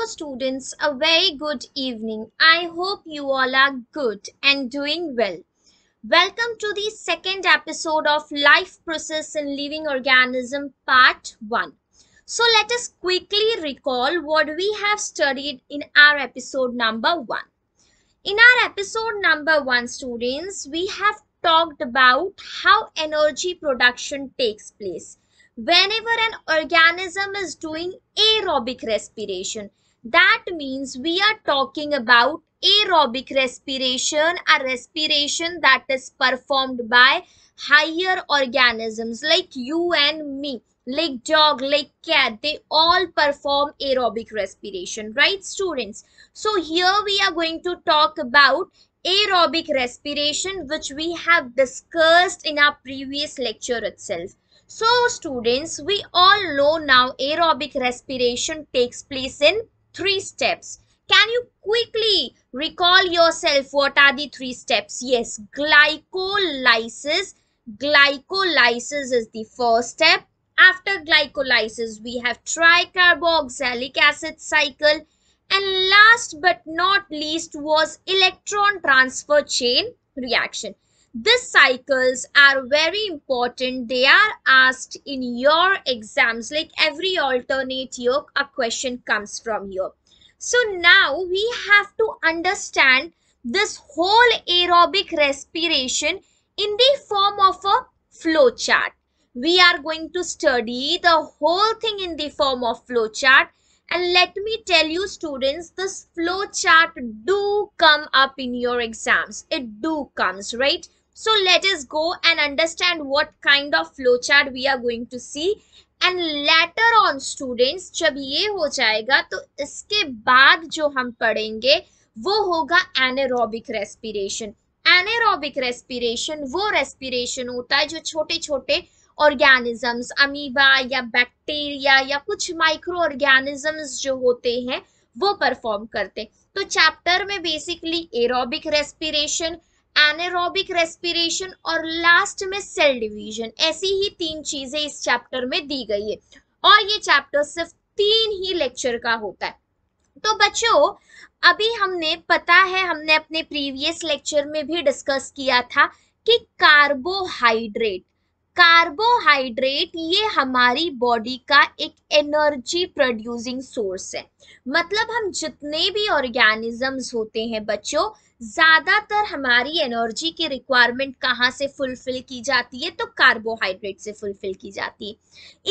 Hello students, a very good evening. I hope you all are good and doing well. Welcome to the second episode of Life Process in Living Organism Part 1. So let us quickly recall what we have studied in our episode number 1. In our episode number 1, students, we have talked about how energy production takes place whenever an organism is doing aerobic respiration. That means we are talking about aerobic respiration, a respiration that is performed by higher organisms like you and me, like dog, like cat. They all perform aerobic respiration, right, students? So here we are going to talk about aerobic respiration, which we have discussed in our previous lecture itself. So students, we all know now aerobic respiration takes place in 3 steps. Can you quickly recall yourself what are the 3 steps? Yes, glycolysis. Glycolysis is the first step. After glycolysis, we have tricarboxylic acid cycle. And last but not least was electron transfer chain reaction. These cycles are very important. They are asked in your exams, like every alternate year a question comes from here. So now we have to understand this whole aerobic respiration in the form of a flow chart. We are going to study the whole thing in the form of flow chart. And let me tell you students, this flow chart do come up in your exams. It do comes, right? So let us go and understand what kind of flow chart we are going to see. And later on students, जब ये हो जाएगा तो इसके बाद जो हम पढ़ेंगे वो होगा anaerobic respiration. Anaerobic respiration वो respiration होता है जो छोटे छोटे ऑर्गेनिजम्स, अमीबा या बैक्टीरिया या कुछ माइक्रो ऑर्गेनिजम्स जो होते हैं वो परफॉर्म करते. तो चैप्टर में basically aerobic respiration, anaerobic respiration और लास्ट में सेल डिवीजन, ऐसी ही 3 चीजें इस चैप्टर में दी गई है. और ये चैप्टर सिर्फ 3 ही लेक्चर का होता है. तो बच्चों, अभी हमने पता है, हमने अपने प्रीवियस लेक्चर में भी डिस्कस किया था कि कार्बोहाइड्रेट ये हमारी बॉडी का एक एनर्जी प्रोड्यूसिंग सोर्स है. मतलब हम जितने भी ऑर्गेनिजम्स होते हैं बच्चों, ज्यादातर हमारी एनर्जी की रिक्वायरमेंट कहाँ से फुलफिल की जाती है? तो कार्बोहाइड्रेट से फुलफिल की जाती है.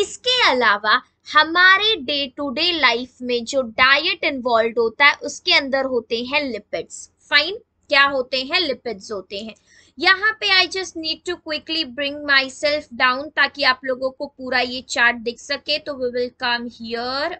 इसके अलावा हमारे डे टू डे लाइफ में जो डाइट इन्वॉल्व होता है उसके अंदर होते हैं लिपिड्स. फाइन, क्या होते हैं? लिपिड्स होते हैं. यहाँ पे I just need to quickly bring myself down ताकि आप लोगों को पूरा ये चार्ट दिख सके. तो we will come here.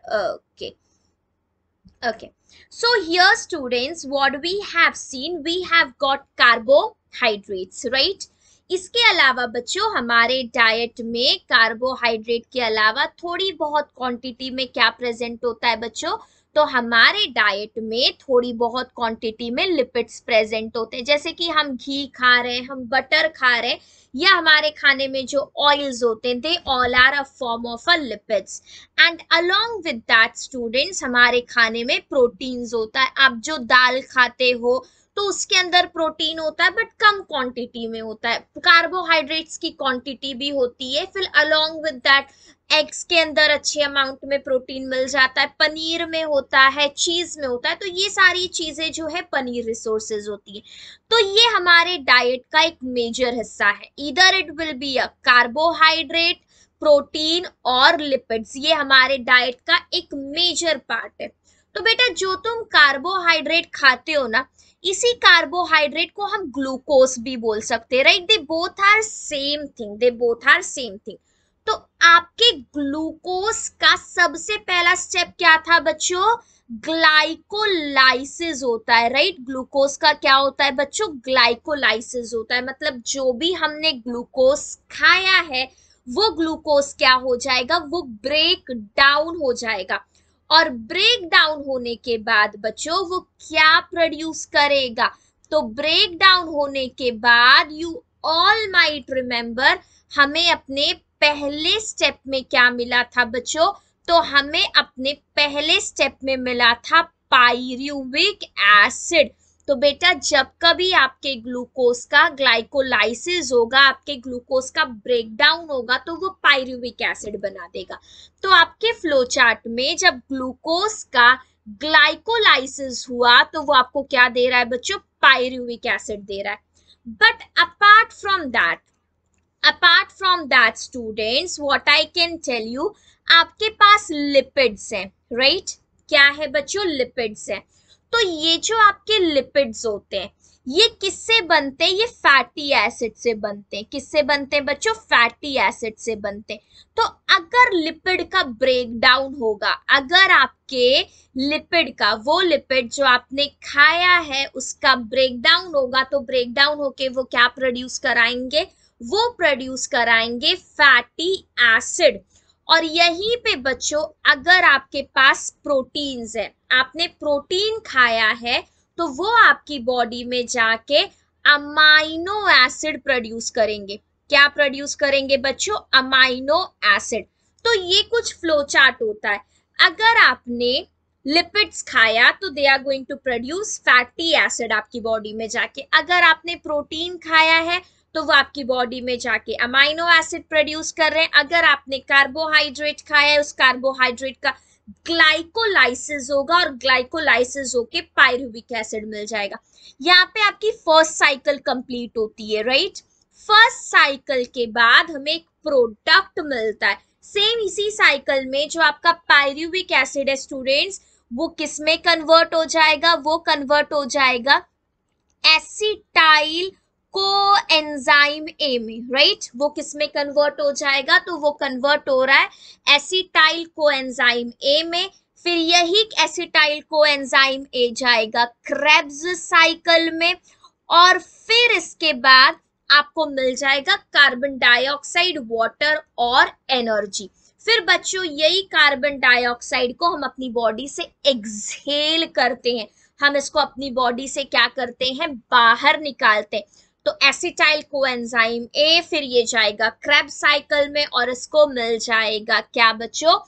Okay, so here students, what we have seen, we have got carbohydrates, right? इसके अलावा बच्चों हमारे डाइट में कार्बोहाइड्रेट के अलावा थोड़ी बहुत क्वांटिटी में क्या प्रेजेंट होता है बच्चों? तो हमारे डाइट में थोड़ी बहुत क्वांटिटी में लिपिड्स प्रेजेंट होते हैं. जैसे कि हम घी खा रहे हैं, हम बटर खा रहे हैं, या हमारे खाने में जो ऑयल्स होते हैं, they all are a form of a lipids. And along with that students, हमारे खाने में प्रोटीन्स होता है. आप जो दाल खाते हो तो उसके अंदर प्रोटीन होता है बट कम क्वांटिटी में होता है. कार्बोहाइड्रेट्स की क्वांटिटी भी होती है. फिर अलोंग विद दैट एग्स के अंदर अच्छे अमाउंट में प्रोटीन मिल जाता है, पनीर में होता है, चीज में होता है. तो ये सारी चीजें जो है पनीर रिसोर्सेज होती है. तो ये हमारे डाइट का एक मेजर हिस्सा है. Either it will be a carbohydrate, protein और लिपिड्स. ये हमारे डाइट का एक मेजर पार्ट है. तो बेटा, जो तुम कार्बोहाइड्रेट खाते हो ना, इसी कार्बोहाइड्रेट को हम ग्लूकोज भी बोल सकते हैं, right? They both are same thing. तो आपके ग्लूकोज का सबसे पहला स्टेप क्या था बच्चों? ग्लाइकोलाइसिस होता है, राइट? ग्लूकोज का क्या होता है बच्चों? ग्लाइकोलाइसिस होता है. मतलब जो भी हमने ग्लूकोज खाया है वो ग्लूकोज क्या हो जाएगा? वो ब्रेक डाउन हो जाएगा. और ब्रेक डाउन होने के बाद बच्चों वो क्या प्रोड्यूस करेगा? तो ब्रेक डाउन होने के बाद यू ऑल माइट रिमेंबर, हमें अपने पहले स्टेप में क्या मिला था बच्चों? तो हमें अपने पहले स्टेप में मिला था पायरुविक एसिड। तो बेटा जब कभी आपके ग्लूकोज का ग्लाइकोलाइसिस होगा, आपके ग्लूकोज का ब्रेकडाउन होगा, तो वो पायरुविक एसिड बना देगा। तो आपके फ्लो चार्ट में जब ग्लूकोज का ग्लाइकोलाइसिस हुआ तो वो आपको क्या दे रहा है बच्चों? पायरुविक एसिड दे रहा है। But apart from that students, what I can tell you, आपके पास लिपिड्स हैं, राइट? क्या है बच्चों? लिपिड्स हैं। तो ये जो आपके लिपिड्स होते हैं ये किससे बनते हैं? ये फैटी एसिड से बनते हैं। किससे बनते हैं बच्चों? फैटी एसिड से बनते हैं। तो अगर लिपिड का ब्रेकडाउन होगा, अगर आपके लिपिड का, वो लिपिड जो आपने खाया है उसका ब्रेकडाउन होगा, तो ब्रेकडाउन होके वो क्या प्रोड्यूस कराएंगे? वो प्रोड्यूस कराएंगे फैटी एसिड। और यहीं पे बच्चों अगर आपके पास प्रोटीन्स है, आपने प्रोटीन खाया है, तो वो आपकी बॉडी में जाके अमाइनो एसिड प्रोड्यूस करेंगे। क्या प्रोड्यूस करेंगे बच्चों? Amino acid. तो ये कुछ फ्लो चार्ट होता है। अगर आपने लिपिड्स खाया तो they are going to produce fatty acid आपकी बॉडी में जाके। अगर आपने प्रोटीन खाया है तो वो आपकी बॉडी में जाके अमाइनो एसिड प्रोड्यूस कर रहे हैं। अगर आपने कार्बोहाइड्रेट खाया है, उस कार्बोहाइड्रेट का ग्लाइकोलाइसिस होगा और ग्लाइकोलाइसिस होके पायरुविक एसिड मिल जाएगा। यहाँ पे आपकी फर्स्ट साइकिल कंप्लीट होती है, राइट? फर्स्ट साइकिल के बाद हमें एक प्रोडक्ट मिलता है। सेम इसी साइकिल में जो आपका पायरुविक एसिड है स्टूडेंट्स, वो किस में कन्वर्ट हो जाएगा? वो कन्वर्ट हो जाएगा एसिटाइल कोएंजाइम ए में, राइट? वो किस में कन्वर्ट हो जाएगा? तो वो कन्वर्ट हो रहा है एसिटाइल कोएंजाइम ए में। फिर यही एसिटाइल कोएंजाइम ए जाएगा क्रेब्स साइकिल में, और फिर इसके बाद आपको मिल जाएगा कार्बन डाइऑक्साइड, वाटर और एनर्जी। फिर बच्चों यही कार्बन डाइऑक्साइड को हम अपनी बॉडी से एक्सहेल करते हैं, हम इसको अपनी बॉडी से क्या करते हैं? बाहर निकालते हैं। तो एसिटाइल कोएंजाइम ए फिर ये जाएगा क्रेब्स साइकिल में, और इसको मिल जाएगा क्या बच्चों?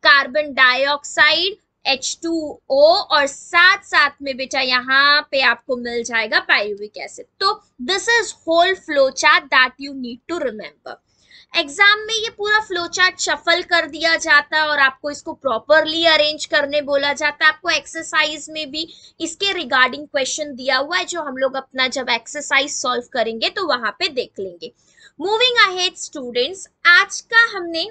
कार्बन डाइऑक्साइड H2O, और साथ साथ में बेटा यहाँ पे आपको मिल जाएगा पायरुविक एसिड। तो this is whole flow chart that you need to remember. Exam में ये पूरा फ्लो चार्ट शफल कर दिया जाता है और आपको इसको प्रॉपरली अरेंज करने बोला जाता है। आपको एक्सरसाइज में भी इसके रिगार्डिंग क्वेश्चन दिया हुआ है, जो हम लोग अपना जब एक्सरसाइज सॉल्व करेंगे तो वहां पे देख लेंगे। मूविंग अहेड स्टूडेंट्स, आज का हमने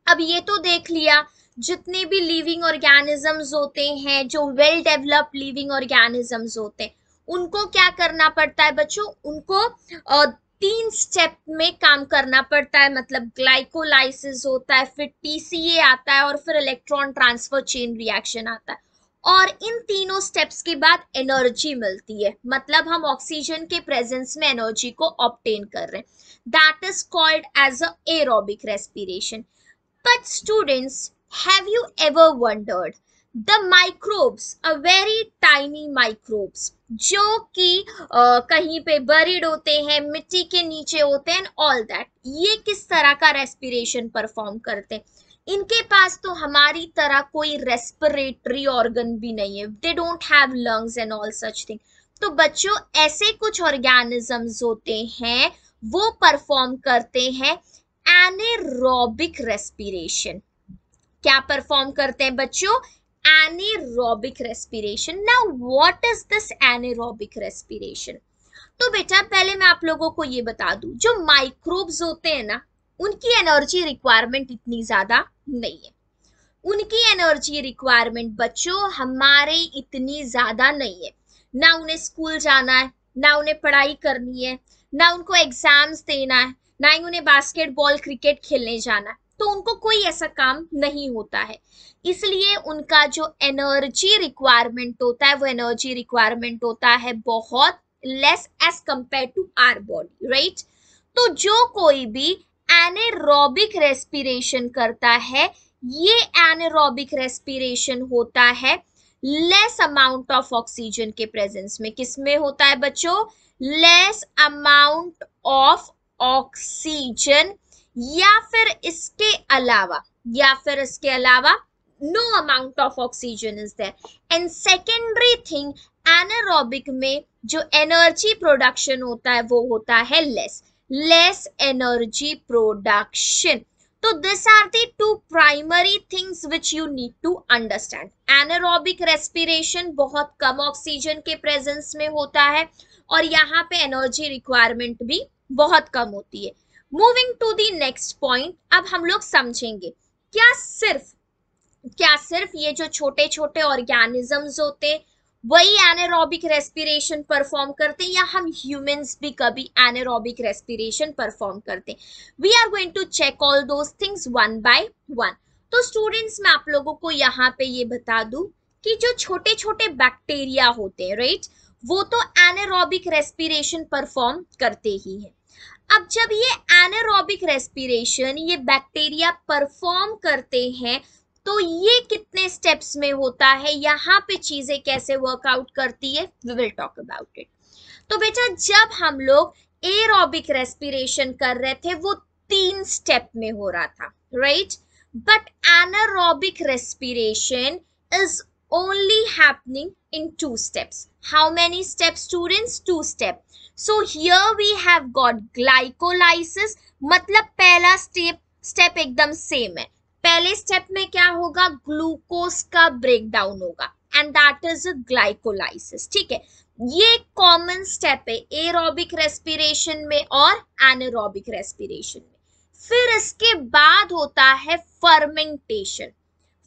अब ये तो देख लिया जितने भी लिविंग ऑर्गेनिजम्स होते हैं, जो वेल डेवलप्ड लिविंग ऑर्गेनिजम्स होते हैं, उनको क्या करना पड़ता है बच्चों? उनको 3 स्टेप में काम करना पड़ता है। मतलब ग्लाइकोलाइसिस होता है, फिर TCA आता है, और फिर इलेक्ट्रॉन ट्रांसफर चेन रिएक्शन आता है। और इन तीनों स्टेप्स के बाद एनर्जी मिलती है, मतलब हम ऑक्सीजन के प्रेजेंस में एनर्जी को ऑब्टेन कर रहे हैं। That is called as a aerobic respiration. But students, have you ever wondered the microbes, a very tiny microbes, जो कि कहीं पे बरीड होते हैं, मिट्टी के नीचे होते हैं, ऑल दैट, ये किस तरह का रेस्पिरेशन परफॉर्म करते हैं? इनके पास तो हमारी तरह कोई रेस्पिरेटरी ऑर्गन भी नहीं है, दे don't have lungs and all such thing. तो बच्चों ऐसे कुछ ऑर्गेनिजम्स होते हैं, वो परफॉर्म करते हैं एनेरोबिक रेस्पिरेशन। क्या परफॉर्म करते हैं बच्चों? Anaerobic respiration. Now what is this anaerobic respiration? तो बेटा पहले मैं आप लोगों को ये बता दूं, जो माइक्रोब्स होते हैं ना, उनकी एनर्जी रिक्वायरमेंट इतनी ज्यादा नहीं है। उनकी एनर्जी रिक्वायरमेंट बच्चों हमारे इतनी ज्यादा नहीं है। ना उन्हें स्कूल जाना है, ना उन्हें पढ़ाई करनी है, ना उनको एग्जाम्स देना है, ना ही उन्हें बास्केटबॉल क्रिकेट खेलने जाना है। तो उनको कोई ऐसा काम नहीं होता है, इसलिए उनका जो एनर्जी रिक्वायरमेंट होता है, वो एनर्जी रिक्वायरमेंट होता है बहुत less as compare to our body, right? तो जो कोई भी एनेरोबिक रेस्पिरेशन करता है, ये एनेरोबिक रेस्पिरेशन होता है लेस अमाउंट ऑफ ऑक्सीजन के प्रेजेंस में। किसमें होता है बच्चों? लेस अमाउंट ऑफ ऑक्सीजन, या फिर इसके अलावा या फिर इसके अलावा no amount of oxygen is there. And secondary thing, anaerobic में जो एनर्जी प्रोडक्शन होता है वो होता है लेस एनर्जी प्रोडक्शन। तो this are the two primary things which you need to understand. Anaerobic respiration बहुत कम ऑक्सीजन के प्रेजेंस में होता है और यहाँ पे एनर्जी रिक्वायरमेंट भी बहुत कम होती है। Moving to the next point, अब हम लोग समझेंगे क्या सिर्फ ये जो छोटे छोटे ऑर्गेनिजम्स होते हैं वही एनारोबिक रेस्पिरेशन परफॉर्म करते हैं, या हम ह्यूमंस भी कभी एनारोबिक रेस्पिरेशन परफॉर्म करते हैं? We are going to check all those things one by one. तो स्टूडेंट्स, मैं आप लोगों को यहाँ पे ये बता दूं कि जो छोटे छोटे बैक्टीरिया होते हैं, राइट, वो तो एनारोबिक रेस्पिरेशन परफॉर्म करते ही हैं। अब जब ये एनारोबिक रेस्पिरेशन ये बैक्टीरिया परफॉर्म करते हैं तो ये कितने स्टेप्स में होता है, यहाँ पे चीजें कैसे वर्कआउट करती है, we will talk about it. तो बेटा, जब हम लोग एरोबिक रेस्पिरेशन कर रहे थे वो 3 स्टेप में हो रहा था, right, but anaerobic respiration is only happening in 2 steps. How many steps, students? 2 steps. So here we have got glycolysis, मतलब पहला स्टेप एकदम सेम है। पहले स्टेप में क्या होगा, ग्लूकोज का ब्रेकडाउन होगा एंड दैट इज ग्लाइकोलाइसिस। ठीक है, ये कॉमन स्टेप है एरोबिक रेस्पिरेशन में और एनारोबिक रेस्पिरेशन में। फिर इसके बाद होता है फर्मेंटेशन।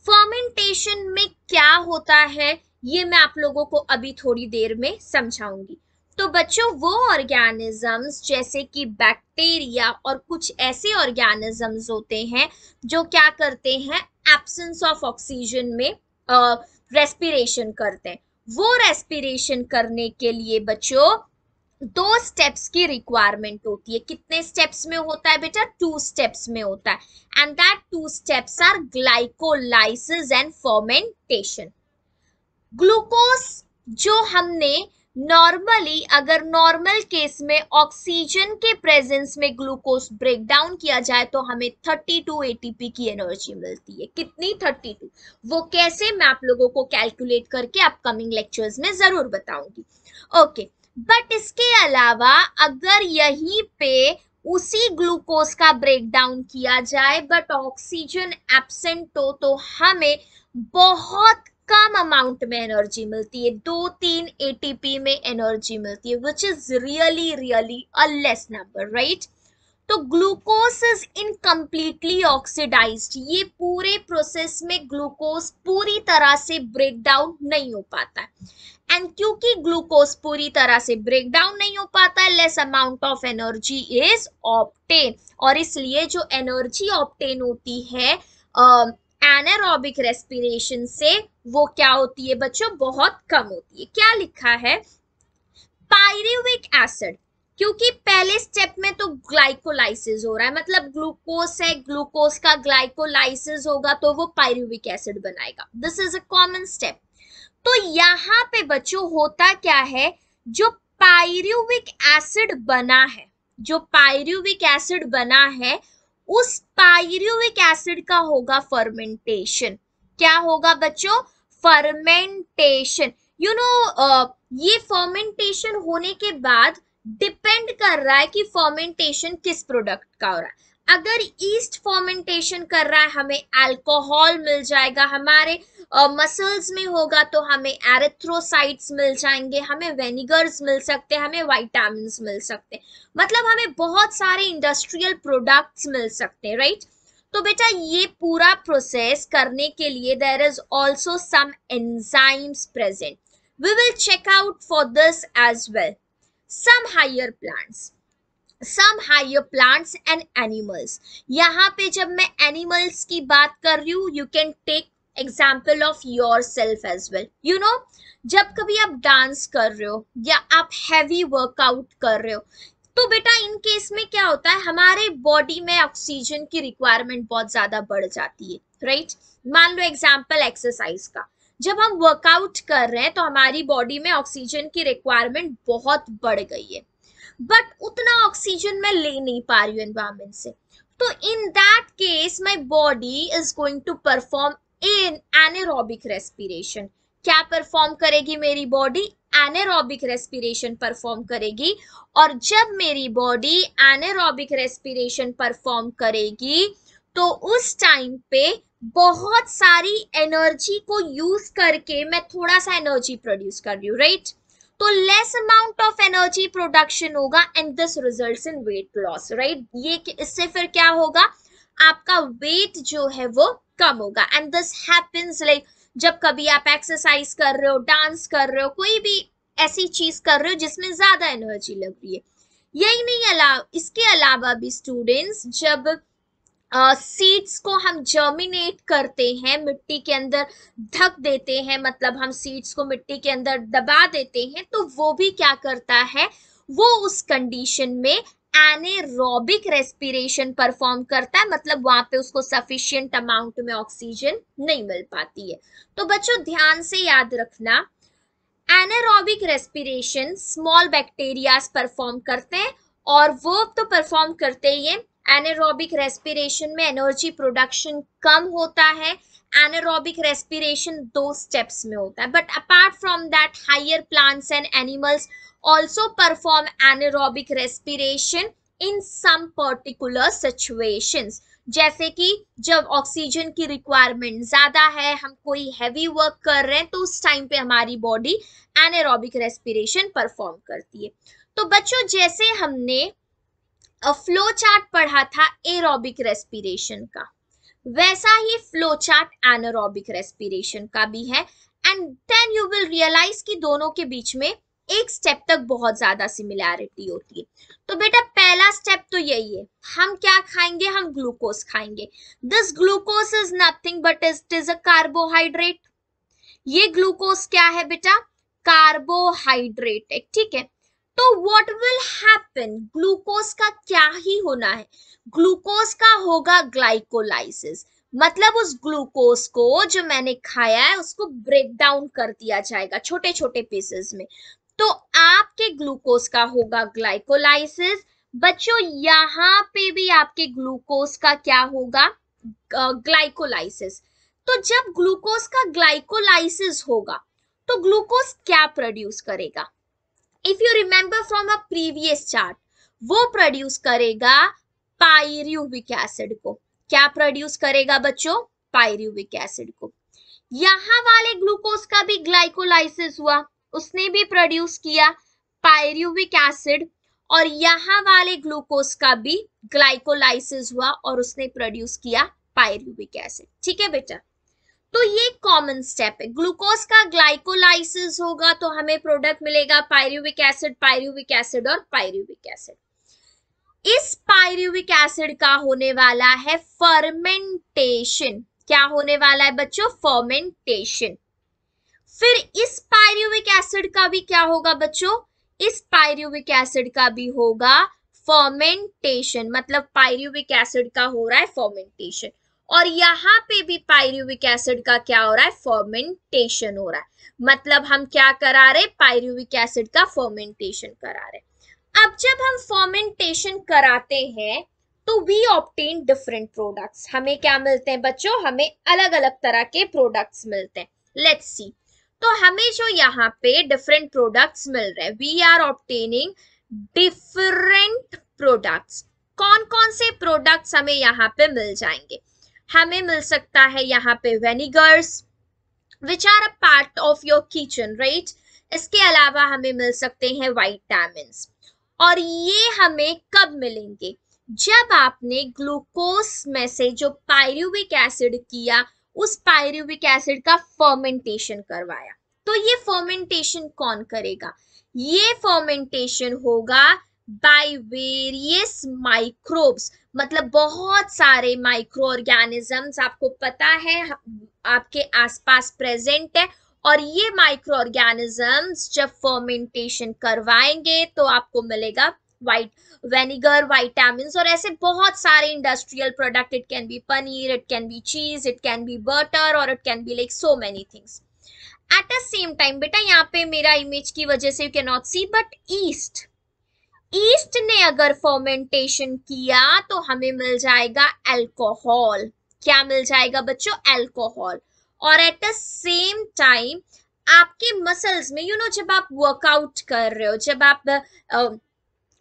फर्मेंटेशन में क्या होता है ये मैं आप लोगों को अभी थोड़ी देर में समझाऊंगी। तो बच्चों, वो ऑर्गेनिजम्स जैसे कि बैक्टीरिया और कुछ ऐसे ऑर्गेनिजम्स होते हैं जो क्या करते हैं, एब्सेंस ऑफ ऑक्सीजन में रेस्पिरेशन करते हैं। वो रेस्पिरेशन करने के लिए बच्चों 2 स्टेप्स की रिक्वायरमेंट होती है। कितने स्टेप्स में होता है बेटा? 2 स्टेप्स में होता है, and that 2 steps are glycolysis and fermentation. Glucose जो हमने नॉर्मली, अगर नॉर्मल केस में ऑक्सीजन के प्रेजेंस में ग्लूकोज ब्रेक डाउन किया जाए तो हमें 32 एटीपी की एनर्जी मिलती है। कितनी? 32। वो कैसे, मैं आप लोगों को कैलकुलेट करके अपकमिंग लेक्चर्स में जरूर बताऊंगी। ओके, बट इसके अलावा अगर यहीं पे उसी ग्लूकोज का ब्रेक डाउन किया जाए बट ऑक्सीजन एब्सेंट हो तो हमें बहुत कम अमाउंट में एनर्जी मिलती है, 2-3 एटीपी में एनर्जी मिलती है, which is really a less number, right. तो ग्लूकोज इज इनकम्प्लीटली ऑक्सीडाइज्ड। ये पूरे प्रोसेस में ग्लूकोज पूरी तरह से ब्रेक डाउन नहीं हो पाता है, एंड क्योंकि ग्लूकोज पूरी तरह से ब्रेक डाउन नहीं हो पाता है, less amount of energy is obtain, और इसलिए जो एनर्जी ऑब्टेन होती है एनारोबिक रेस्पिरेशन से वो क्या होती है बच्चों? बहुत कम होती है। क्या लिखा है? पायरुविक एसिड, क्योंकि पहले स्टेप में तो ग्लाइकोलाइसिस हो रहा है, मतलब ग्लूकोज है, ग्लूकोज का ग्लाइकोलाइसिस होगा तो वो पायरुविक एसिड बनाएगा। This is a common step. तो यहाँ पे बच्चों होता क्या है, जो पायरुविक एसिड बना है उस पायरुविक एसिड का होगा फर्मेंटेशन। क्या होगा बच्चों? फर्मेंटेशन। यू नो, ये फर्मेंटेशन होने के बाद डिपेंड कर रहा है कि फर्मेंटेशन किस प्रोडक्ट का हो रहा है। अगर ईस्ट फर्मेंटेशन कर रहा है हमें अल्कोहल मिल जाएगा, हमारे मसल्स में होगा तो हमें एरिथ्रोसाइट्स मिल जाएंगे, हमें वेनिगर्स मिल सकते हैं, हमें विटामिन्स मिल सकते हैं, मतलब हमें बहुत सारे इंडस्ट्रियल प्रोडक्ट्स मिल सकते हैं, राइट। तो बेटा, ये पूरा प्रोसेस करने के लिए there is also some enzymes present. We will check out for this as well. Some higher plants and animals. यहाँ पे जब मैं एनिमल्स की बात कर रही हूँ, you can take example of yourself as well. You know, जब कभी आप डांस कर रहे हो या आप हैवी वर्कआउट कर रहे हो तो बेटा इन केस में क्या होता है, हमारे बॉडी में ऑक्सीजन की रिक्वायरमेंट बहुत ज्यादा बढ़ जाती है, राइट। मान लो एग्जाम्पल एक्सरसाइज का, जब हम वर्कआउट कर रहे हैं तो हमारी बॉडी में ऑक्सीजन की रिक्वायरमेंट बहुत बढ़ गई है, बट उतना ऑक्सीजन मैं ले नहीं पा रही हूँ एनवायरमेंट से, तो in that case my body is going to perform in anaerobic respiration. क्या परफॉर्म करेगी मेरी बॉडी? एनारोबिक रेस्पिरेशन परफॉर्म करेगी। और जब मेरी बॉडी एनारोबिक रेस्पिरेशन परफॉर्म करेगी तो उस टाइम पे बहुत सारी एनर्जी को यूज करके मैं थोड़ा सा एनर्जी प्रोड्यूस कर रही हूँ, राइट? तो less amount of energy production होगा and this results in weight loss, right? ये इससे फिर क्या होगा, आपका वेट जो है वो कम होगा। एंड दिस हैपेंस लाइक जब कभी आप एक्सरसाइज कर रहे हो, डांस कर रहे हो, कोई भी ऐसी चीज कर रहे हो जिसमें ज्यादा एनर्जी लग रही है। यही नहीं, इसके अलावा भी स्टूडेंट्स जब सीड्स को हम जर्मिनेट करते हैं, मिट्टी के अंदर ढक देते हैं, मतलब हम सीड्स को मिट्टी के अंदर दबा देते हैं, तो वो भी क्या करता है, वो उस कंडीशन में एनेरोबिक रेस्पिरेशन परफॉर्म करता है, मतलब वहां पे उसको सफिशिएंट अमाउंट में ऑक्सीजन नहीं मिल पाती है। तो बच्चों ध्यान से याद रखना, anaerobic respiration small bacterias perform करते हैं और वो तो परफॉर्म करते ही हैं। एनारोबिक रेस्पिरेशन में एनर्जी प्रोडक्शन कम होता है। एनारोबिक रेस्पिरेशन 2 स्टेप्स में होता है, but apart from that higher plants and animals also perform anaerobic respiration in some particular situations. जैसे कि जब ऑक्सीजन की रिक्वायरमेंट ज्यादा है, हम कोई हैवी वर्क कर रहे हैं, तो उस टाइम पे हमारी बॉडी एनारोबिक रेस्पिरेशन परफॉर्म करती है। तो बच्चों जैसे हमने फ्लो चार्ट पढ़ा था एरोबिक रेस्पिरेशन का, वैसा ही फ्लो चार्ट एनारोबिक रेस्पिरेशन का भी है। And then you will realise कि दोनों के बीच में एक स्टेप तक बहुत ज्यादा सिमिलैरिटी होती है। तो बेटा पहला स्टेप तो यही है, हम क्या खाएंगे, हम ग्लूकोज खाएंगे। This glucose is nothing but it is a carbohydrate. ये ग्लूकोज क्या है बेटा, कार्बोहाइड्रेट है, ठीक है। तो व्हाट विल हैपन, ग्लूकोज का क्या ही होना है, ग्लूकोज का होगा ग्लाइकोलाइसिस, मतलब उस ग्लूकोज को जो मैंने खाया है उसको ब्रेक डाउन कर दिया जाएगा छोटे छोटे पीसेस में। तो आपके ग्लूकोज का होगा ग्लाइकोलाइसिस। बच्चों यहाँ पे भी आपके ग्लूकोज का क्या होगा, ग्लाइकोलाइसिस। तो जब ग्लूकोज का ग्लाइकोलाइसिस होगा तो ग्लूकोज क्या प्रोड्यूस करेगा, if you remember from a previous chart, वो प्रोड्यूस करेगा पायरुविक एसिड को। क्या प्रोड्यूस करेगा बच्चों, पायरुविक एसिड को। यहां वाले ग्लूकोज का भी ग्लाइकोलाइसिस हुआ, उसने भी प्रोड्यूस किया पायरुविक एसिड, और यहां वाले ग्लूकोज का भी ग्लाइकोलाइसिस हुआ और उसने प्रोड्यूस किया पायरुविक एसिड, ठीक है बेटा। तो ये कॉमन स्टेप है, ग्लूकोज का ग्लाइकोलाइसिस होगा तो हमें प्रोडक्ट मिलेगा पायरुविक एसिड, पायरुविक एसिड और पायरुविक एसिड। इस पायरुविक एसिड का होने वाला है फर्मेंटेशन। क्या होने वाला है बच्चों, फर्मेंटेशन। फिर इस पायरुविक एसिड का भी क्या होगा बच्चों, इस पायरुविक एसिड का भी होगा फर्मेंटेशन, मतलब पायरुविक एसिड का हो रहा है फर्मेंटेशन, और यहाँ पे भी पायरुविक एसिड का क्या हो रहा है, फर्मेंटेशन हो रहा है। मतलब हम क्या करा रहे, पायरुविक एसिड का फर्मेंटेशन करा रहे। अब जब हम फर्मेंटेशन कराते हैं तो वी ऑब्टेन डिफरेंट प्रोडक्ट्स, हमें क्या मिलते हैं बच्चों, हमें अलग अलग तरह के प्रोडक्ट्स मिलते हैं। लेट्स सी, तो हमें जो यहाँ पे डिफरेंट प्रोडक्ट्स मिल रहे हैं, we are obtaining different products. कौन कौन से प्रोडक्ट्स हमें यहाँ पे मिल जाएंगे, हमें मिल सकता है यहाँ पे vinegars which are a part of your kitchen, right. इसके अलावा हमें मिल सकते हैं विटामिन्स, और ये हमें कब मिलेंगे, जब आपने ग्लूकोज में से जो पायरुविक एसिड किया, उस पायरुविक एसिड का फर्मेंटेशन करवाया। तो ये फर्मेंटेशन कौन करेगा, ये फर्मेंटेशन होगा बाय वेरियस माइक्रोब्स, मतलब बहुत सारे माइक्रो ऑर्गेनिजम्स आपको पता है आपके आसपास प्रेजेंट है, और ये माइक्रो ऑर्गेनिजम्स जब फर्मेंटेशन करवाएंगे तो आपको मिलेगा वेनिगर, विटामिन्स, और ऐसे बहुत सारे industrial product. It can be paneer, it can be cheese, it can be butter, और it can be like so many things at the same time. बेटा यहाँ पे मेरा इमेज की वजह से you can not see, but yeast yeast ने अगर फर्मेंटेशन किया तो हमें मिल जाएगा अल्कोहल। क्या मिल जाएगा बच्चों? अल्कोहल। और एट द सेम टाइम आपके मसल्स में जब आप वर्कआउट कर रहे हो, जब आप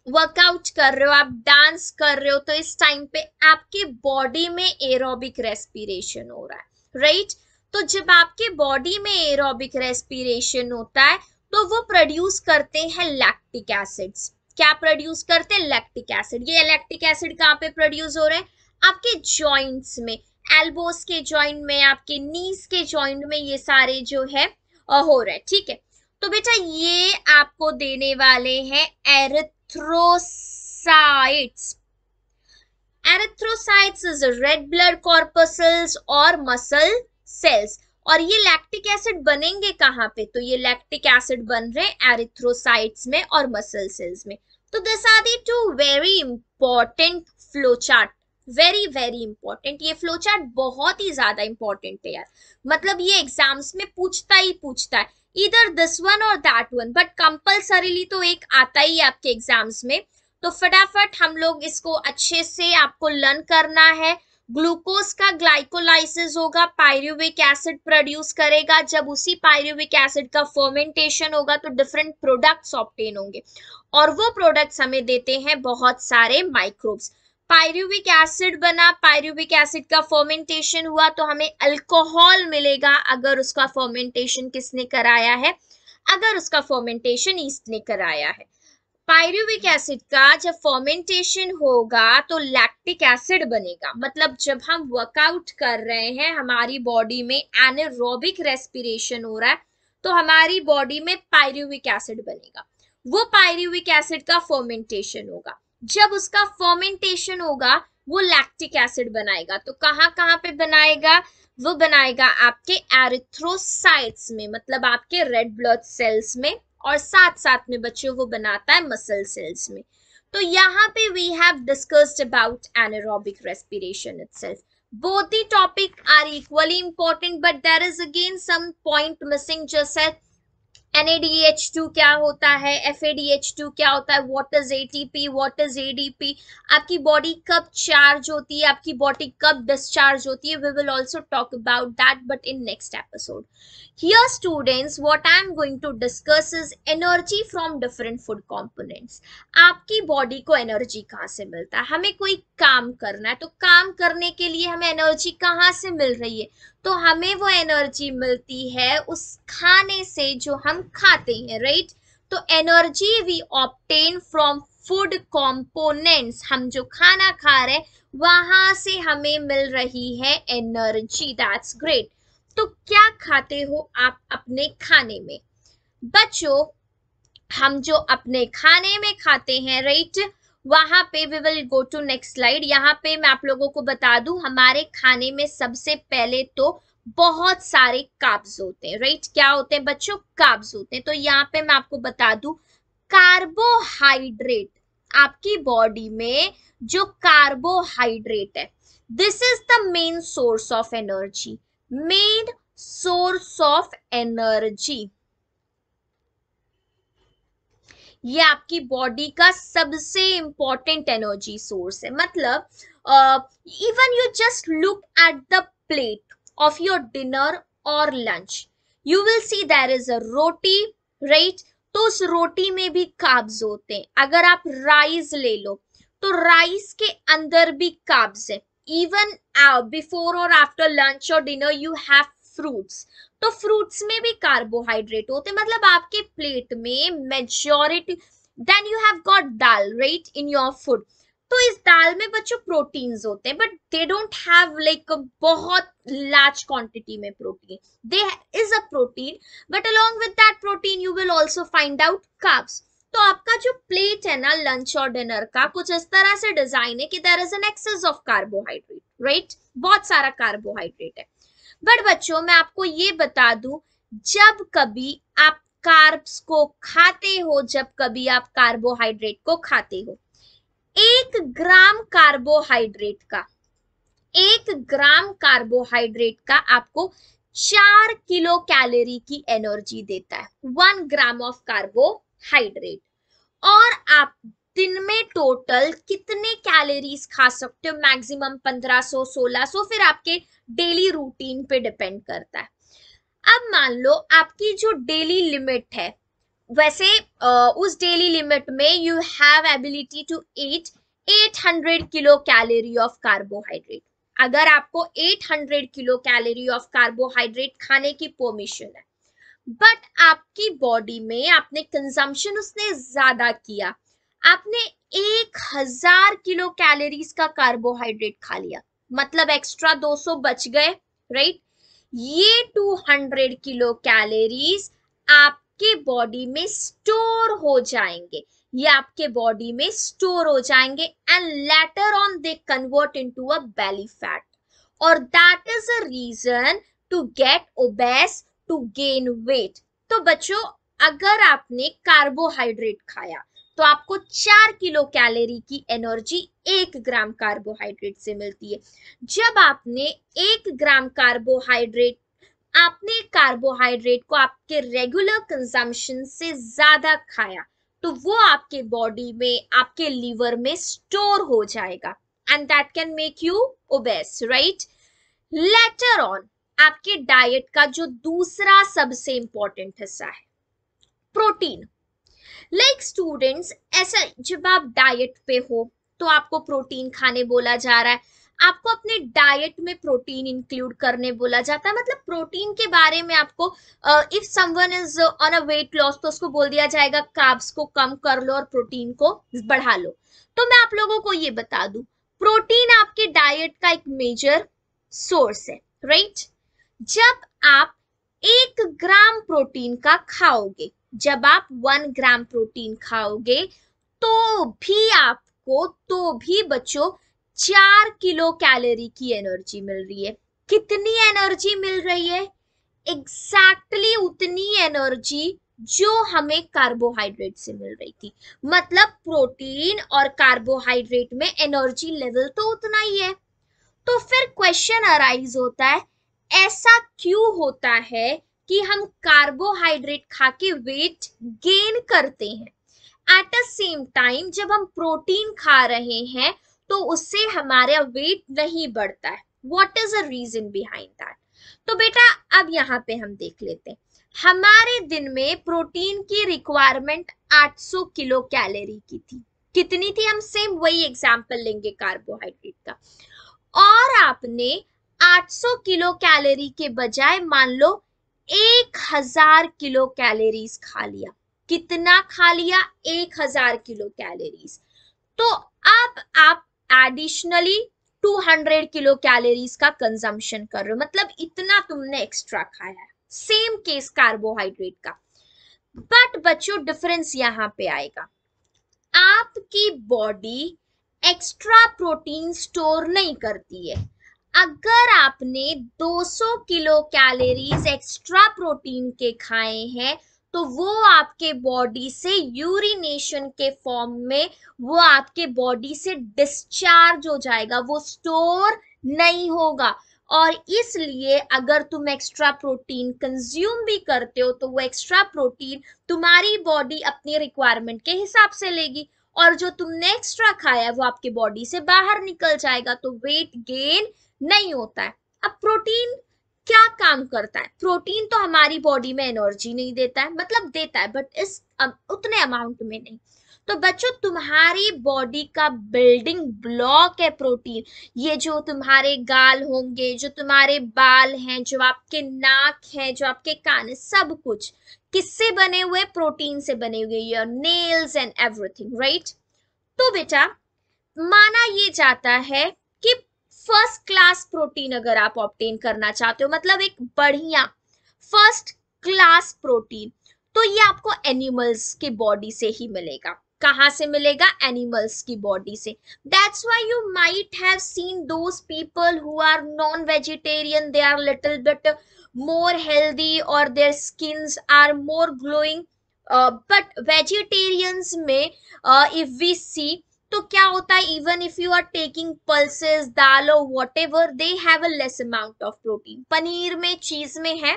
वर्कआउट कर रहे हो, आप डांस कर रहे हो, तो इस टाइम पे आपके बॉडी में एरोबिक रेस्पिरेशन हो रहा है, राइट? तो जब आपके बॉडी में एरोबिक रेस्पिरेशन होता है तो वो प्रोड्यूस करते हैं लैक्टिक एसिड्स। क्या प्रोड्यूस करते हैं? Lactic acid. ये लैक्टिक एसिड कहाँ पे प्रोड्यूस हो रहे हैं? आपके जॉइंट्स में, एल्बोस के जॉइंट में, आपके नीज के जॉइंट में, ये सारे जो है हो रहे हैं, ठीक है? तो बेटा ये आपको देने वाले हैं erythrocytes. Erythrocytes is red blood corpuscles और मसल सेल्स। और ये लैक्टिक एसिड बनेंगे कहाँ पे? तो ये लैक्टिक एसिड बन रहे हैं एरिथ्रोसाइट्स में और मसल सेल्स में। तो this are the two very important flow chart, very very important. ये फ्लो चार्ट बहुत ही ज्यादा इंपॉर्टेंट है यार, मतलब ये एग्जाम्स में पूछता ही पूछता है, इधर दिस वन और दैट वन, बट कंपल्सरीली तो एक आता ही है आपके एग्जाम्स में। तो फटाफट हम लोग इसको अच्छे से आपको लर्न करना है। ग्लूकोज का ग्लाइकोलाइसिस होगा, पायरुविक एसिड प्रोड्यूस करेगा। जब उसी पायरुविक एसिड का फर्मेंटेशन होगा तो डिफरेंट प्रोडक्ट्स ऑब्टेन होंगे, और वो प्रोडक्ट्स हमें देते हैं बहुत सारे माइक्रोब्स। पायरुविक एसिड बना, पायरुविक एसिड का फर्मेंटेशन हुआ तो हमें अल्कोहल मिलेगा अगर उसका फर्मेंटेशन किसने कराया है? अगर उसका फर्मेंटेशन ईस्ट ने कराया है। पायरुविक एसिड का जब फर्मेंटेशन होगा तो लैक्टिक एसिड बनेगा, मतलब जब हम वर्कआउट कर रहे हैं, हमारी बॉडी में एनारोबिक रेस्पिरेशन हो रहा है, तो हमारी बॉडी में पायरुविक एसिड बनेगा। वो पायरुविक एसिड का फर्मेंटेशन होगा, जब उसका फर्मेंटेशन होगा वो लैक्टिक एसिड बनाएगा। तो कहाँ कहाँ पे बनाएगा? वो बनाएगा आपके एरिथ्रोसाइट्स में, मतलब आपके रेड ब्लड सेल्स में, और साथ साथ में बच्चों वो बनाता है मसल सेल्स में। तो यहाँ पे we have discussed about anaerobic respiration itself. both the topic are equally important, but there is again some point missing, just as NADH2 क्या होता है, FADH2 क्या होता है, what is ATP, what is ADP, आपकी बॉडी कब charge होती है, आपकी बॉडी कब डिस्चार्ज होती है, we will also talk about that but in next episode. Here students, what I am going to discuss is energy from different food components. आपकी body को एनर्जी कहाँ से मिलता है? हमें कोई काम करना है तो काम करने के लिए हमें एनर्जी कहाँ से मिल रही है? तो हमें वो एनर्जी मिलती है उस खाने से जो हम खाते हैं, राइट? तो energy we obtain from food components, हम जो खाना खा रहे हैं वहां से हमें मिल रही है एनर्जी। That's great. तो क्या खाते हो आप अपने खाने में? बच्चों, हम जो अपने खाने में खाते हैं, राइट, वहां पे we will go to next slide. यहाँ पे मैं आप लोगों को बता दूं, हमारे खाने में सबसे पहले तो बहुत सारे कार्ब्स होते हैं, राइट? क्या होते हैं बच्चों? कार्ब्स होते हैं। तो यहाँ पे मैं आपको बता दूं, कार्बोहाइड्रेट, आपकी बॉडी में जो कार्बोहाइड्रेट है, this is the main source of energy, main source of energy. ये आपकी बॉडी का सबसे इंपॉर्टेंट एनर्जी सोर्स है। मतलब even you just look at the plate of your dinner और lunch, you will see there is a roti, right? तो उस रोटी में भी कार्ब्स होते हैं। अगर आप राइस ले लो तो राइस के अंदर भी कार्ब्स है। इवन बिफोर और आफ्टर लंच और डिनर यू हैव फ्रूट्स, तो फ्रूट्स में भी कार्बोहाइड्रेट होते हैं। मतलब आपके प्लेट में majority, then you have got dal, right, in your food. तो इस दाल में बच्चों प्रोटीन्स होते हैं, but they don't have like बहुत लार्ज क्वांटिटी में protein. They is a protein, but along with that protein you will also find out carbs. तो आपका जो प्लेट है ना लंच और डिनर का, कुछ इस तरह से डिजाइन है कि there is an excess of carbohydrate, right? बहुत सारा कार्बोहाइड्रेट है। बट बच्चों, मैं आपको ये बता दूं, जब कभी आप कार्ब्स को खाते हो, जब कभी आप कार्बोहाइड्रेट को खाते हो, 1 ग्राम कार्बोहाइड्रेट का, 1 ग्राम कार्बोहाइड्रेट का आपको 4 किलो कैलोरी की एनर्जी देता है, 1 ग्राम ऑफ कार्बोहाइड्रेट। और आप दिन में टोटल कितने कैलोरीज खा सकते हो, मैक्सिमम 1500 1600, फिर आपके डेली रूटीन पे डिपेंड करता है। अब मान लो आपकी जो डेली लिमिट है, वैसे उस डेली लिमिट में you have ability to eat 800 kilo calorie of carbohydrate. अगर आपको 800 किलो कैलोरी ऑफ कार्बोहाइड्रेट खाने की परमिशन है, बट आपकी बॉडी में आपने कंजम्पशन उसने ज्यादा किया, आपने 1000 किलो कैलोरीज का कार्बोहाइड्रेट खा लिया, मतलब एक्स्ट्रा 200 बच गए, राइट। ये 200 किलो कैलोरीज आपके बॉडी में स्टोर हो जाएंगे, ये आपके बॉडी में स्टोर हो जाएंगे and later on they convert into a belly fat, और that is a reason to get obese, to gain weight. तो बच्चों, अगर आपने कार्बोहाइड्रेट खाया तो आपको 4 किलो कैलोरी की एनर्जी 1 ग्राम कार्बोहाइड्रेट से मिलती है। जब आपने 1 ग्राम कार्बोहाइड्रेट, आपने कार्बोहाइड्रेट को आपके रेगुलर कंजम्पशन से ज्यादा खाया, तो वो आपके बॉडी में, आपके लीवर में स्टोर हो जाएगा and that can make you obese, right. Later on आपके डाइट का जो दूसरा सबसे इंपॉर्टेंट हिस्सा है, प्रोटीन। लाइक स्टूडेंट्स, ऐसा जब आप डाइट पे हो तो आपको प्रोटीन खाने बोला जा रहा है, आपको अपने डाइट में प्रोटीन इंक्लूड करने बोला जाता है। मतलब प्रोटीन के बारे में आपको, if someone is on a weight loss, तो उसको बोल दिया जाएगा कार्ब्स को कम कर लो और प्रोटीन को बढ़ा लो। तो मैं आप लोगों को ये बता दूं, प्रोटीन आपके डाइट का एक मेजर सोर्स है, राइट। जब आप 1 ग्राम प्रोटीन का खाओगे, जब आप 1 ग्राम प्रोटीन खाओगे, तो भी बच्चों 4 किलो कैलोरी की एनर्जी मिल रही है। कितनी एनर्जी मिल रही है? एग्जैक्टली उतनी एनर्जी जो हमें कार्बोहाइड्रेट से मिल रही थी। मतलब प्रोटीन और कार्बोहाइड्रेट में एनर्जी लेवल तो उतना ही है। तो फिर क्वेश्चन अराइज होता है, ऐसा क्यों होता है कि हम कार्बोहाइड्रेट खा के वेट गेन करते हैं, एट द सेम टाइम जब हम प्रोटीन खा रहे हैं तो उससे हमारा वेट नहीं बढ़ता है? What is the reason behind that? तो बेटा, अब यहाँ पे हम देख लेते हैं, हमारे दिन में प्रोटीन की रिक्वायरमेंट 800 किलो कैलोरी की थी। कितनी थी? हम सेम वही एग्जांपल लेंगे कार्बोहाइड्रेट का, और आपने 800 किलो कैलोरी के बजाय मान लो 1000 किलो कैलोरीज खा लिया। कितना खा लिया? 1000 किलो कैलोरीज। तो अब आप एडिशनली 200 किलो कैलोरीज का कंजम्पशन कर रहे हो, मतलब इतना तुमने एक्स्ट्रा खाया है। सेम केस कार्बोहाइड्रेट का। बट बच्चों, डिफरेंस यहां पे आएगा, आपकी बॉडी एक्स्ट्रा प्रोटीन स्टोर नहीं करती है। अगर आपने 200 किलो कैलोरीज एक्स्ट्रा प्रोटीन के खाए हैं, तो वो आपके बॉडी से यूरिनेशन के फॉर्म में वो आपके बॉडी से डिस्चार्ज हो जाएगा, वो स्टोर नहीं होगा। और इसलिए अगर तुम एक्स्ट्रा प्रोटीन कंज्यूम भी करते हो, तो वो एक्स्ट्रा प्रोटीन तुम्हारी बॉडी अपनी रिक्वायरमेंट के हिसाब से लेगी, और जो तुमने एक्स्ट्रा खाया है वो आपके बॉडी से बाहर निकल जाएगा, तो वेट गेन नहीं होता है। अब प्रोटीन क्या काम करता है? प्रोटीन तो हमारी बॉडी में एनर्जी नहीं देता है, मतलब देता है बट इस उतने अमाउंट में नहीं। तो बच्चों, तुम्हारी बॉडी का बिल्डिंग ब्लॉक है प्रोटीन। ये जो तुम्हारे गाल होंगे, जो तुम्हारे बाल हैं, जो आपके नाक है, जो आपके कान है, सब कुछ किससे बने हुए? प्रोटीन से बने हुए। Your nails and everything, right. तो बेटा, माना ये जाता है कि फर्स्ट क्लास प्रोटीन अगर आप ऑब्टेन करना चाहते हो, मतलब एक बढ़िया फर्स्ट क्लास प्रोटीन, तो ये आपको एनिमल्स की बॉडी से ही मिलेगा। कहां से मिलेगा? एनिमल्स की बॉडी से। That's why you might have seen those people who are non vegetarian, they are little bit more healthy or their skins are more glowing, but vegetarians में if we see, तो क्या होता है, even if you are taking pulses, दाल और whatever, they have a less amount of protein. Paneer में, cheese में है,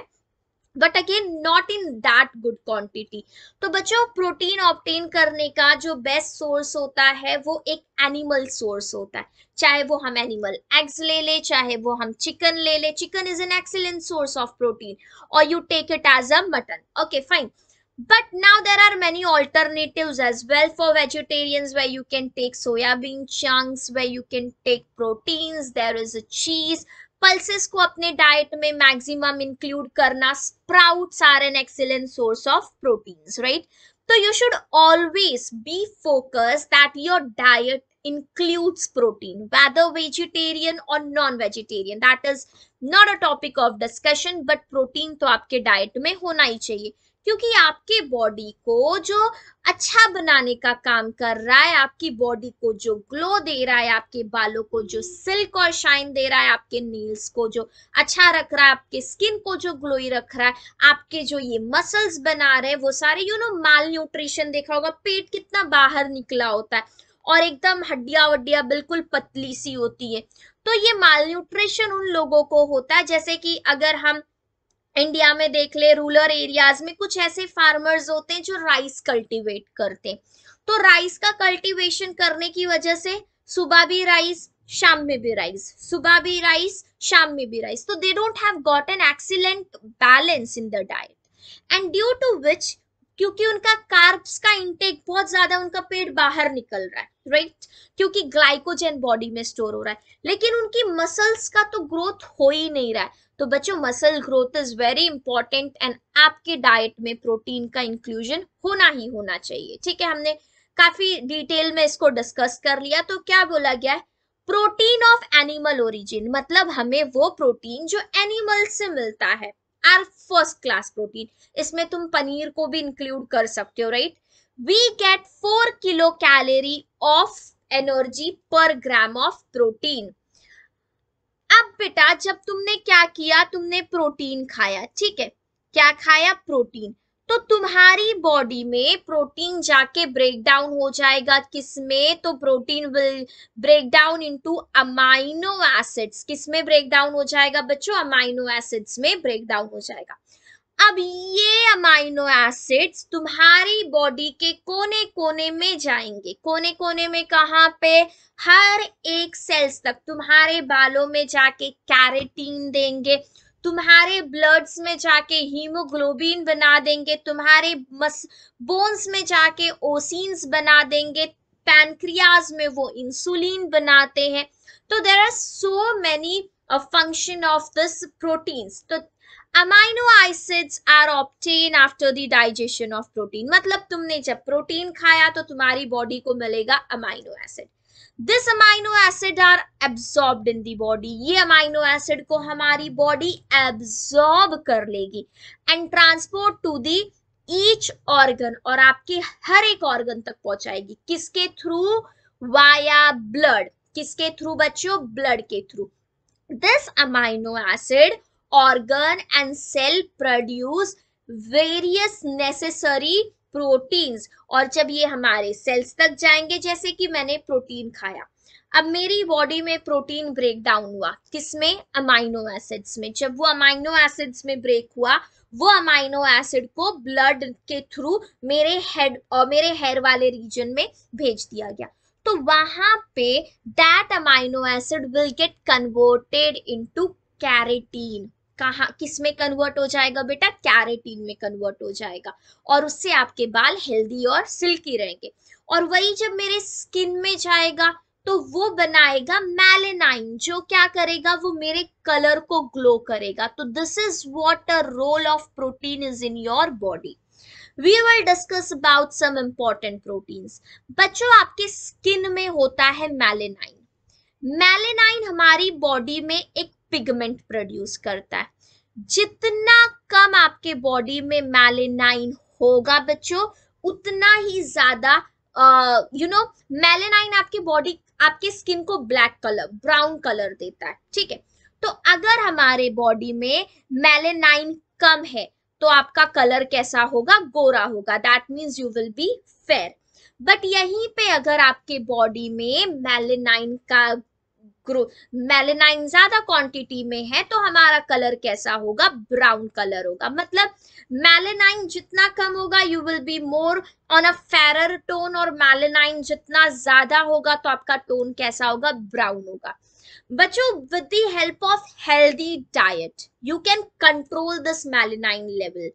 but again not in that good quantity. तो बच्चों प्रोटीन ऑब्टेन करने का जो बेस्ट सोर्स होता है वो एक एनिमल सोर्स होता है, चाहे वो हम एनिमल एग्स ले ले, चाहे वो हम चिकन ले ले, chicken is an excellent source of protein, और you take it as a mutton, okay fine. But now there are many alternatives as well for vegetarians, where you can take soybean chunks, where you can take proteins, there is a cheese, pulses को अपने diet में maximum include करना, sprouts are an excellent source of proteins, right. तो you should always be focus that your diet includes protein, whether vegetarian or non-vegetarian, that is not a topic of discussion, but protein तो आपके diet में होना ही चाहिए, क्योंकि आपके body को जो अच्छा बनाने का काम कर रहा है, आपकी बॉडी को जो ग्लो दे रहा है, आपके बालों को जो सिल्क और शाइन दे रहा है, आपके नेल्स को जो अच्छा रख रहा है, आपके स्किन को जो ग्लोई रख रहा है, आपके जो ये मसल्स बना रहे हैं, वो सारे माल न्यूट्रिशन देखा होगा, पेट कितना बाहर निकला होता है और एकदम हड्डियां वड्डियां बिल्कुल पतली सी होती है। तो ये माल न्यूट्रिशन उन लोगों को होता है, जैसे कि अगर हम इंडिया में देख ले, रूरल एरियाज में कुछ ऐसे फार्मर्स होते हैं जो राइस कल्टीवेट करते हैं। तो राइस का कल्टीवेशन करने की वजह से सुबह भी राइस, शाम में भी राइस, सुबह भी राइस, शाम में भी राइस, तो they don't have got an excellent balance in the diet, and due to which, क्योंकि उनका कार्ब्स का इंटेक बहुत ज्यादा, उनका पेट बाहर निकल रहा है, राइट, क्योंकि ग्लाइकोजन बॉडी में स्टोर हो रहा है, लेकिन उनकी मसल्स का तो ग्रोथ हो ही नहीं रहा है। तो बच्चों muscle growth is very important, and आपके डाइट में प्रोटीन का इंक्लूजन होना ही होना चाहिए, ठीक है। हमने काफी डिटेल में इसको डिस्कस कर लिया। तो क्या बोला गया है, प्रोटीन ऑफ एनिमल ओरिजिन, मतलब हमें वो प्रोटीन जो एनिमल से मिलता है, आर फर्स्ट क्लास प्रोटीन, इसमें तुम पनीर को भी इंक्लूड कर सकते हो, right. We get 4 kilo calorie of energy per gram of protein. अब बेटा जब तुमने क्या किया, तुमने प्रोटीन खाया, ठीक है, क्या खाया, प्रोटीन, तो तुम्हारी बॉडी में प्रोटीन जाके ब्रेक डाउन हो जाएगा, किसमें, तो protein will break down into amino acids, किसमें ब्रेक डाउन हो जाएगा बच्चों, अमाइनो एसिड्स में ब्रेक डाउन हो जाएगा। अब ये अमाइनो एसिड्स तुम्हारी बॉडी के कोने कोने में जाएंगे, कोने कोने में कहाँ पे, हर एक सेल्स तक, तुम्हारे बालों में जाके कैरेटीन देंगे, तुम्हारे ब्लड्स में जाके हीमोग्लोबिन बना देंगे, तुम्हारे बोन्स में जाके ओसिन्स बना देंगे, पैनक्रियाज में वो इंसुलिन बनाते हैं। तो there are so many function of this proteins. तो amino acids are obtain after the digestion of protein, मतलब तुमने जब प्रोटीन खाया तो तुम्हारी बॉडी को मिलेगा amino acid. This amino acid are absorbed in the body, ये अमाइनो एसिड को हमारी बॉडी एब्सॉर्ब कर लेगी and transport to the each organ, और आपके हर एक ऑर्गन तक पहुंचाएगी, किसके थ्रू, वाया ब्लड, किसके थ्रू बच्चों, ब्लड के through. This amino acid organ and cell produce various necessary proteins, और जब ये हमारे सेल्स तक जाएंगे, जैसे कि मैंने प्रोटीन खाया, अब मेरी बॉडी में प्रोटीन ब्रेक डाउन हुआ, किसमें, अमाइनो एसिड्स में, जब वो अमाइनो एसिड्स में ब्रेक हुआ, वो अमाइनो एसिड को ब्लड के थ्रू मेरे हेड और मेरे हेयर वाले रीजन में भेज दिया गया, तो वहां पे that amino acid will get converted into keratin, कहाँ, किस में कन्वर्ट हो जाएगा बेटा, कैरेटीन में कन्वर्ट हो जाएगा, और उससे आपके बाल हेल्दी और सिल्की रहेंगे। और वही जब मेरे स्किन में जाएगा तो वो बनाएगा मेलेनाइन, जो क्या करेगा, वो मेरे कलर को ग्लो करेगा। तो this is what a role of protein is in your body. We will discuss about some important proteins. बच्चों आपके स्किन में होता है मेलेनाइन। मेलेनाइन हमारी बॉडी में एक पिगमेंट प्रोड्यूस करता है। जितना कम आपके बॉडी में मेलेनाइन होगा बच्चों, उतना ही ज्यादा मेलेनाइन आपकी बॉडी, आपकी स्किन को ब्लैक कलर, ब्राउन कलर देता है, ठीक है। तो अगर हमारे बॉडी में मेलेनाइन कम है तो आपका कलर कैसा होगा, गोरा होगा, that means you will be fair. But यहीं पे अगर आपके बॉडी में मेलेनाइन का ग्रोथ। मेलेनाइन ज्यादा क्वांटिटी में है तो हमारा कलर कैसा होगा, ब्राउन कलर होगा। मतलब मेलेनाइन जितना कम होगा you will be more on a Ferrer tone, और मेलेनाइन जितना ज्यादा होगा तो आपका टोन कैसा होगा, ब्राउन होगा। बच्चों, with the help of healthy diet you can control this melanin level.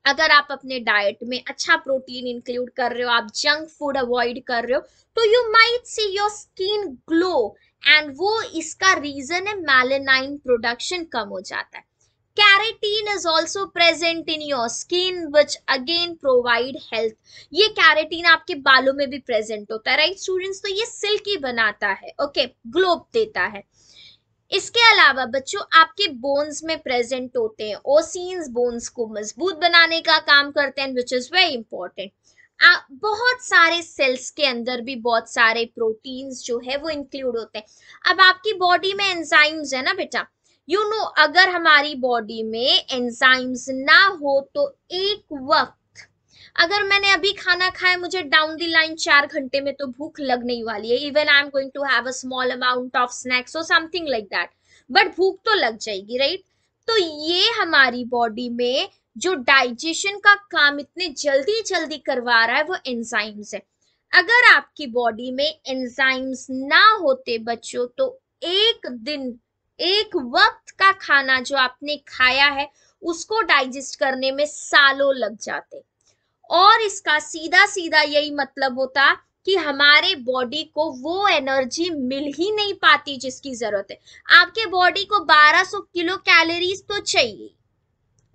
अगर आप अपने डाइट में अच्छा प्रोटीन इंक्लूड कर रहे हो, आप जंक फूड अवॉइड कर रहे हो, तो you might see your skin glow, and वो इसका रीजन है मेलेनाइन प्रोडक्शन कम हो जाता है। Keratin is also present in your skin which again provide health. ये कैरेटीन आपके बालों में भी प्रेजेंट होता है, राइट स्टूडेंट्स? तो ये सिल्की बनाता है, ओके, ग्लो देता है। इसके अलावा बच्चों आपके बोन्स में प्रेजेंट होते हैं ओसीन्स, बोन्स को मजबूत बनाने का काम करते हैं, विच इज वेरी इंपॉर्टेंट। बहुत सारे सेल्स के अंदर भी बहुत सारे प्रोटीन्स जो है वो इंक्लूड होते हैं। अब आपकी बॉडी में एंजाइम्स है ना बेटा, यू नो अगर हमारी बॉडी में एंजाइम्स ना हो तो एक वक्त, अगर मैंने अभी खाना खाया, मुझे डाउन द लाइन 4 घंटे में तो भूख लगने ही वाली है, even I am going to have a small amount of snacks और समथिंग लाइक दैट, बट भूख तो लग जाएगी, राइट? तो ये हमारी बॉडी में जो डाइजेशन का काम इतने जल्दी जल्दी करवा रहा है वो एंजाइम्स है। अगर आपकी बॉडी में एंजाइम्स ना होते बच्चों तो एक दिन, एक वक्त का खाना जो आपने खाया है उसको डाइजेस्ट करने में सालों लग जाते। और इसका सीधा सीधा यही मतलब होता कि हमारे बॉडी को वो एनर्जी मिल ही नहीं पाती जिसकी जरूरत है। आपके बॉडी को 1200 किलो कैलोरीज तो चाहिए,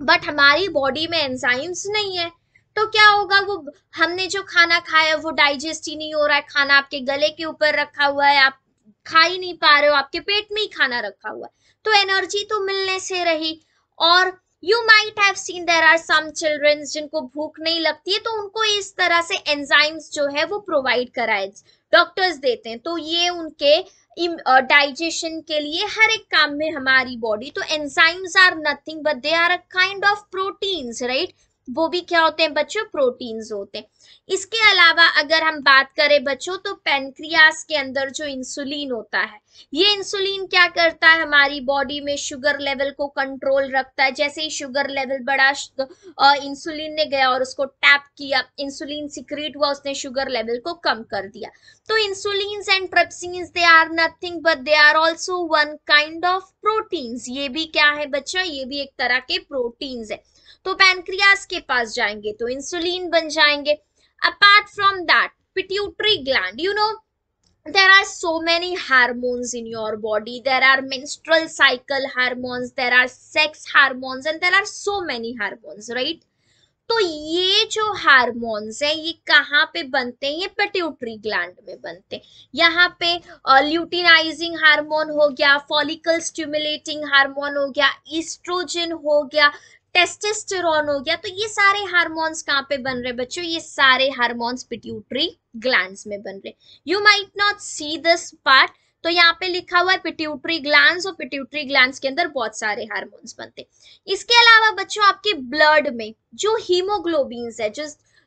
बट हमारी बॉडी में एंजाइम्स नहीं है, तो क्या होगा, वो हमने जो खाना खाया वो डाइजेस्ट ही नहीं हो रहा है, खाना आपके गले के ऊपर रखा हुआ है, आप खा ही नहीं पा रहे हो, आपके पेट में ही खाना रखा हुआ है, तो एनर्जी तो मिलने से रही। और you might have seen there are some children जिनको भूख नहीं लगती है, तो उनको इस तरह से एंजाइम्स जो है वो प्रोवाइड कराए, डॉक्टर्स देते हैं, तो ये उनके डाइजेशन के लिए हर एक काम में हमारी बॉडी, तो enzymes are nothing but they are a kind of proteins, right? वो भी क्या होते हैं बच्चों, प्रोटीन्स होते हैं। इसके अलावा अगर हम बात करें बच्चों तो पेनक्रियास के अंदर जो इंसुलिन होता है, ये इंसुलिन क्या करता है, हमारी बॉडी में शुगर लेवल को कंट्रोल रखता है। जैसे ही शुगर लेवल बढ़ा, इंसुलिन ने गया और उसको टैप किया, इंसुलिन सिक्रीट हुआ, उसने शुगर लेवल को कम कर दिया। तो insulin and trypsins they are nothing but they are also one kind of proteins. ये भी क्या है बच्चा, ये भी एक तरह के प्रोटीन्स है। तो पैनक्रियास के पास जाएंगे तो इंसुलिन बन जाएंगे। Apart from that pituitary gland, you know there are so many hormones in your body, there are menstrual cycle hormones, there are sex hormones, and there are so many hormones, right? तो ये जो hormones है ये कहाँ पे बनते हैं, ये पिट्यूटरी ग्लैंड में बनते हैं। यहाँ पे ल्यूटिनाइजिंग हार्मोन हो गया, फॉलिकल स्टिमुलेटिंग हार्मोन हो गया, ईस्ट्रोजन हो गया, टेस्टोस्टेरोन हो गया, तो ये सारे हार्मोन्स कहाँ पे बन रहे बच्चों, ये सारे हार्मोन्स पिट्यूटरी ग्लैंड्स में बन रहे। You might not see this part, तो यहाँ पे लिखा हुआ है पिट्यूटरी ग्लैंड्स, और पिट्यूटरी ग्लैंड्स के अंदर बहुत सारे हार्मोन्स बनते हैं। इसके अलावा बच्चों आपके ब्लड में जो हीमोग्लोबिन्स है,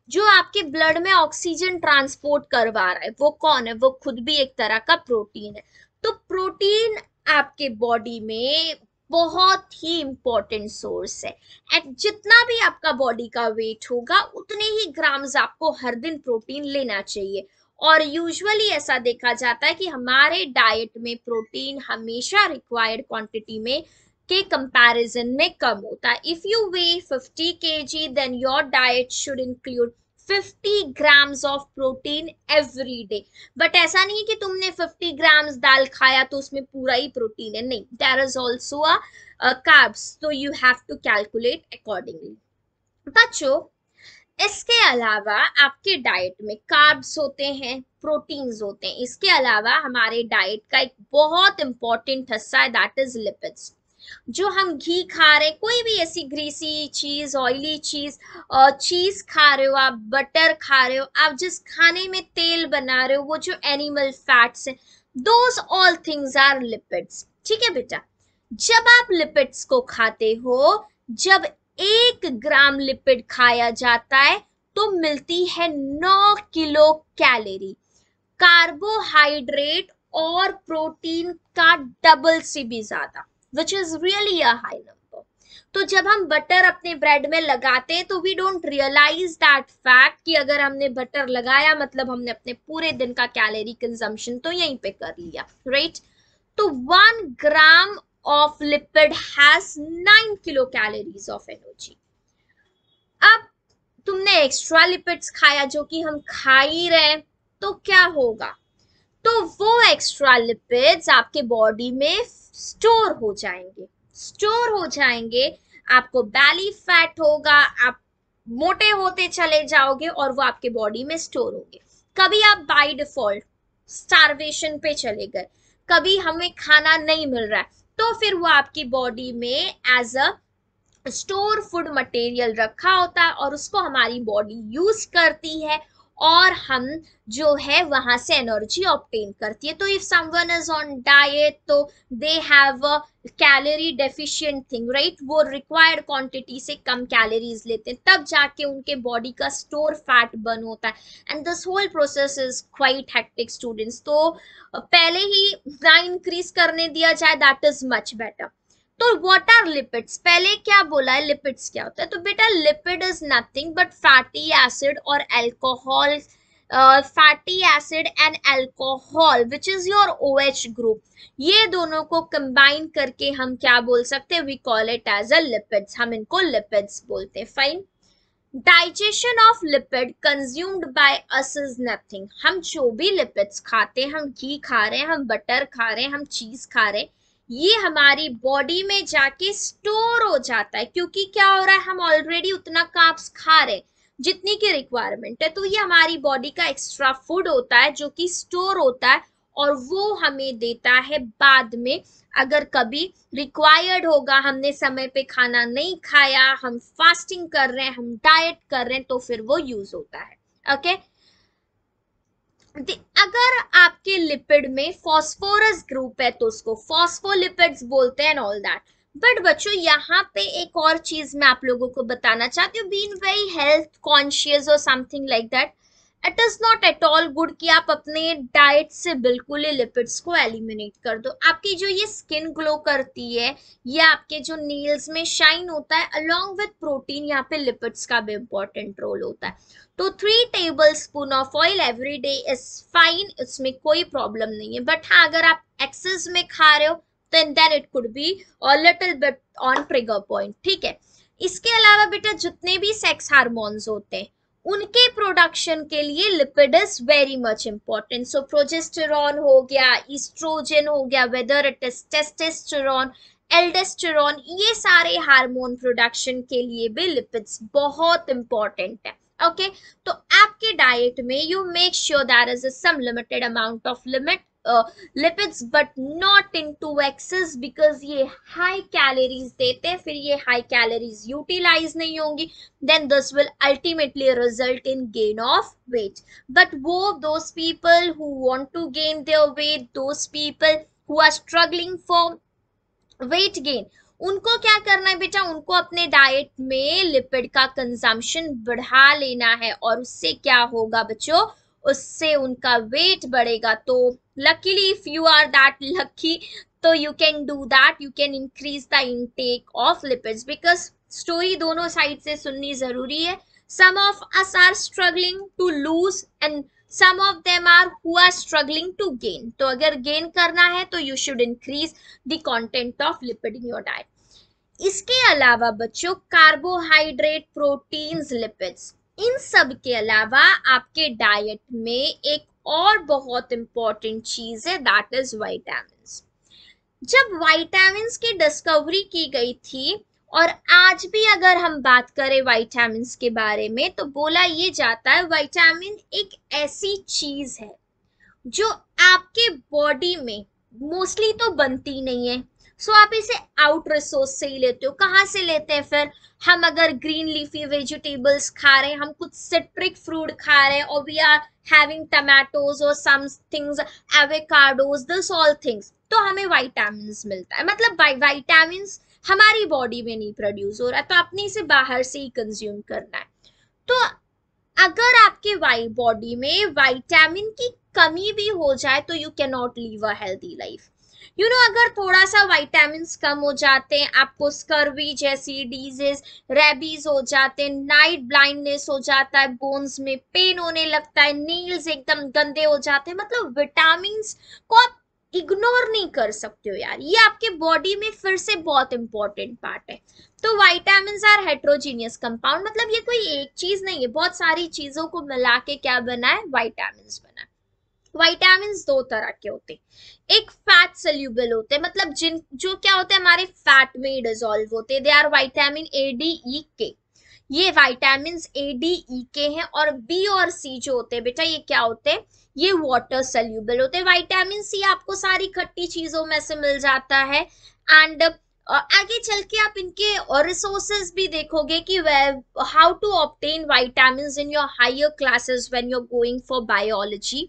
जो आपके ब्लड में ऑक्सीजन ट्रांसपोर्ट करवा रहा है, वो कौन है, वो खुद भी एक तरह का प्रोटीन है। तो प्रोटीन आपके बॉडी में बहुत ही इंपॉर्टेंट सोर्स है, एंड जितना भी आपका बॉडी का वेट होगा उतने ही ग्राम्स आपको हर दिन प्रोटीन लेना चाहिए। और यूजुअली ऐसा देखा जाता है कि हमारे डाइट में प्रोटीन हमेशा रिक्वायर्ड क्वांटिटी में के कंपैरिजन में कम होता है। If you weigh 50 kg then your diet should include 50 grams of protein every day. But ऐसा नहीं है कि तुमने 50 ग्राम्स दाल खाया तो उसमें पूरा ही प्रोटीन है, नहीं, there is also a carbs, तो you have to calculate accordingly. बच्चों, इसके अलावा आपके डाइट में कार्ब्स होते हैं, प्रोटीन्स होते हैं, इसके अलावा हमारे डाइट का एक बहुत इंपॉर्टेंट हिस्सा है, दैट इज लिपिड्स। जो हम घी खा रहे, कोई भी ऐसी ग्रीसी चीज, ऑयली चीज, चीज खा रहे हो आप, बटर खा रहे हो आप, जिस खाने में तेल बना रहे हो, वो जो एनिमल फैट्स है, those all things are lipids. ठीक है बेटा, जब आप लिपिड्स को खाते हो, जब 1 ग्राम लिपिड खाया जाता है तो मिलती है 9 किलो कैलोरी। कार्बोहाइड्रेट और प्रोटीन का डबल से भी ज्यादा, which is really a high number. तो जब हम बटर अपने ब्रेड में लगाते हैं तो we don't realise that fact कि अगर हमने बटर लगाया मतलब हमने अपने पूरे दिन का कैलोरी कंजम्पशन तो यहीं पे कर लिया, राइट। तो 1 ग्राम of lipid has 9 kilo calories of energy. अब तुमने एक्स्ट्रा लिपिड्स खाया जो कि हम खा ही रहे हैं, तो क्या होगा, तो वो एक्स्ट्रा लिपिड्स आपके बॉडी में स्टोर हो जाएंगे, आपको बैली फैट होगा, आप मोटे होते चले जाओगे और वो आपके बॉडी में स्टोर होंगे। कभी आप बाय डिफॉल्ट स्टारवेशन पे चले गए, कभी हमें खाना नहीं मिल रहा है, तो फिर वो आपकी बॉडी में as a store food material रखा होता है और उसको हमारी बॉडी यूज करती है और हम जो है वहां से एनर्जी ऑब्टेन करती है। तो if someone is on diet तो they have a calorie deficient thing, right, वो रिक्वायर्ड क्वांटिटी से कम कैलोरीज लेते हैं, तब जाके उनके बॉडी का स्टोर फैट बर्न होता है। And this whole process is quite hectic students. तो पहले ही ना इंक्रीज करने दिया जाए, दैट इज मच बेटर। तो व्हाट आर लिपिड्स, पहले क्या बोला है, लिपिड्स क्या होता है, तो बेटा lipid is nothing but fatty acid और alcohol, fatty acid and alcohol which is your OH group, ये दोनों को कंबाइन करके हम क्या बोल सकते हैं, we call it as a lipids, हम इनको लिपिड्स बोलते हैं। Fine. Digestion of lipid consumed by us is nothing, हम जो भी लिपिड्स खाते हैं, हम घी खा रहे हैं, हम बटर खा रहे हैं, हम चीज खा रहे हैं, ये हमारी बॉडी में जाके स्टोर हो जाता है, क्योंकि क्या हो रहा है, हम ऑलरेडी उतना कार्ब्स खा रहे हैं जितनी की रिक्वायरमेंट है, तो ये हमारी बॉडी का एक्स्ट्रा फूड होता है जो कि स्टोर होता है और वो हमें देता है बाद में, अगर कभी रिक्वायर्ड होगा, हमने समय पे खाना नहीं खाया, हम फास्टिंग कर रहे हैं, हम डाइट कर रहे हैं, तो फिर वो यूज होता है। ओके। अगर आपके लिपिड में फॉस्फोरस ग्रुप है तो उसको फॉस्फोलिपिड्स बोलते हैं, ऑल दैट। बट बच्चों यहाँ पे एक और चीज मैं आप लोगों को बताना चाहती हूँ, बीइंग वेरी हेल्थ कॉन्शियस और something like that, it is not at all good कि आप अपने डाइट से बिल्कुल ही लिपिड्स को एलिमिनेट कर दो। आपकी जो ये स्किन ग्लो करती है, या आपके जो नील्स में शाइन होता है, अलोंग विद प्रोटीन यहाँ पे लिपिड्स का भी इंपॉर्टेंट रोल होता है। तो 3 tablespoon of oil every day is fine, इसमें कोई प्रॉब्लम नहीं है। बट हाँ, अगर आप एक्सेस में खा रहे हो then it could be a little bit on trigger point, ठीक है। इसके अलावा बेटा जितने भी सेक्स हार्मोन्स होते हैं उनके प्रोडक्शन के लिए lipid is very much important. So progesterone हो गया, ईस्ट्रोजन हो गया, whether it is testosterone, aldosterone, ये सारे हार्मोन प्रोडक्शन के लिए भी लिपिड्स बहुत इंपॉर्टेंट है। ओके तो आपके डाइट में you make sure that is some limited amount of lipids but not into excess, because ये हाई कैलोरीज देते हैं, फिर ये हाई कैलोरीज यूटिलाइज नहीं होंगी, then this will ultimately result in gain of weight. But those people who want to gain their weight, those people who are struggling for weight gain, उनको क्या करना है बेटा, उनको अपने डाइट में लिपिड का कंजम्पशन बढ़ा लेना है और उससे क्या होगा बच्चों, उससे उनका वेट बढ़ेगा। तो luckily if you are that lucky तो you can do that, you can increase the intake of lipids, because story दोनों साइड से सुननी जरूरी है। Some of us are struggling to lose and some of them are who are struggling to gain, तो अगर gain करना है तो you should increase the content of lipid in your diet. इसके अलावा बच्चों कार्बोहाइड्रेट, प्रोटीन्स, लिपिड्स, इन सब के अलावा आपके डाइट में एक और बहुत इंपॉर्टेंट चीज है, दैट इज विटामिन्स। जब विटामिन्स की डिस्कवरी की गई थी और आज भी अगर हम बात करें विटामिन्स के बारे में तो बोला ये जाता है विटामिन एक ऐसी चीज है जो आपके बॉडी में मोस्टली तो बनती नहीं है, सो आप इसे आउट रिसोर्स से ही लेते हो। कहाँ से लेते हैं फिर, हम अगर ग्रीन लीफी वेजिटेबल्स खा रहे हैं, हम कुछ सिट्रिक फ्रूट खा रहे हैं और वी आर हैविंग टमाटोज और some things, avocados, this all things, तो हमें विटामिन्स मिलता है। मतलब विटामिन्स हमारी बॉडी में नहीं प्रोड्यूस हो रहा, तो अपने से बाहर से ही कंज्यूम करना है। तो अगर आपके बॉडी में विटामिन की कमी भी हो जाए तो you can not leave a healthy life. अगर थोड़ा सा विटामिन कम हो जाते हैं, आपको स्कर्वी जैसी डिजीज, रेबीज हो जाते हैं, नाइट ब्लाइंडनेस हो जाता है, बोन्स में पेन होने लगता है, नील्स एकदम गंदे हो जाते हैं, मतलब विटामिन को आप इग्नोर नहीं कर सकते हो यार, ये आपके बॉडी में फिर से बहुत इंपॉर्टेंट पार्ट है। तो विटामिन आर हेट्रोजीनियस कंपाउंड, मतलब ये कोई एक चीज नहीं है, बहुत सारी चीजों को मिला के क्या बना है, विटामिन बना है। विटामिन दो तरह के होते हैं, एक फैट सोल्यूबल होते हैं, मतलब जिन जो क्या होते हैं हमारे फैट में डिसॉल्व होते हैं, they are vitamin A D E K. ये विटामिन ए डी ई के हैं। और बी और सी जो होते हैं बेटा, ये क्या होते हैं, ये वाटर सोल्यूबल होते हैं। विटामिन सी आपको सारी खट्टी चीजों में से मिल जाता है। एंड आगे चल के आप इनके और रिसोर्सेज भी देखोगे कि how to obtain vitamin in your higher classes when you are going for biology.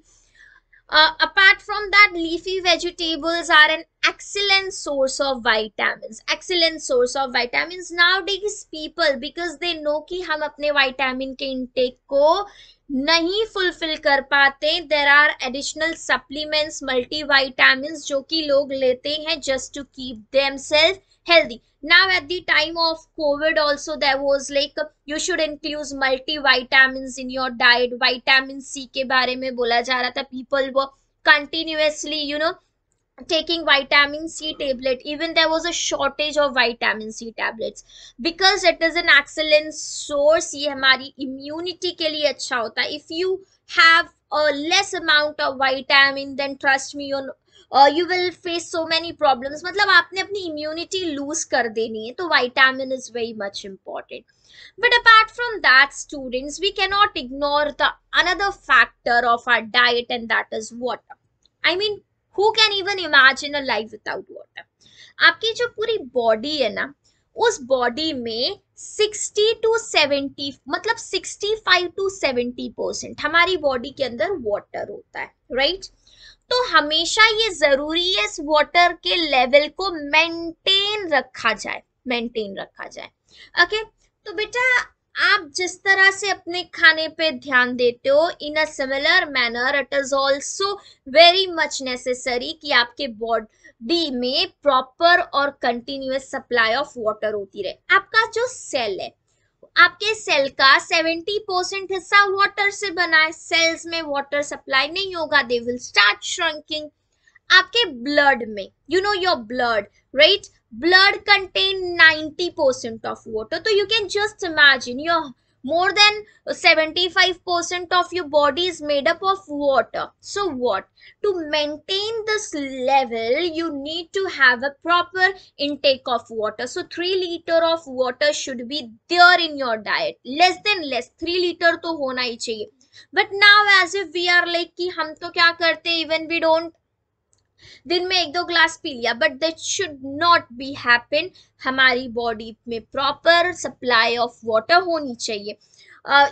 Apart from that, leafy vegetables are an excellent source of vitamins. Excellent source of vitamins. Nowadays, people, because they know कि हम अपने vitamin के intake को नहीं fulfill कर पाते, there are additional supplements, multivitamins जो कि लोग लेते हैं just to keep themselves healthy. Now at the time of COVID also there was like you should include multivitamins in your diet. Vitamin C के बारे में बोला जा रहा था, people were continuously taking vitamin C tablet. Even there was a shortage of vitamin C tablets because it is an excellent source. ये हमारी immunity के लिए अच्छा होता है. If you have a less amount of vitamin, then trust me, you will face so many problems. मतलब आपने अपनी immunity lose कर देनी है, तो vitamin is very much important. But apart from that, students, we cannot ignore the another factor of our diet, and that is water. I mean, who can even imagine a life without water? आपकी जो पूरी body है ना, उस body में 60 to 70, मतलब 65 to 70% हमारी body के अंदर वाटर होता है, राइट? तो हमेशा ये जरूरी है इस वाटर के लेवल को मेंटेन रखा जाए, मेंटेन रखा जाए। ओके, तो बेटा आप जिस तरह से अपने खाने पे ध्यान देते हो, in a similar manner it is also very much necessary कि आपके बॉडी में प्रॉपर और कंटिन्यूअस सप्लाई ऑफ वाटर होती रहे। आपका जो सेल है, आपके सेल का 70% हिस्सा वाटर से बना है। सेल्स में वाटर सप्लाई नहीं होगा, दे विल स्टार्ट श्रंकिंग। आपके ब्लड में, your blood, right, blood contain 90% of water. So you can just imagine your more than 75% of your body is made up of water. So what? To maintain this level, you need to have a proper intake of water. So 3 liter of water should be there in your diet. Less than less 3 liter तो होना ही चाहिए. But now as if we are like कि हम तो क्या करते, even we don't दिन में 1-2 ग्लास पी लिया, but that should not be happen. हमारी बॉडी में प्रॉपर सप्लाई ऑफ वाटर होनी चाहिए।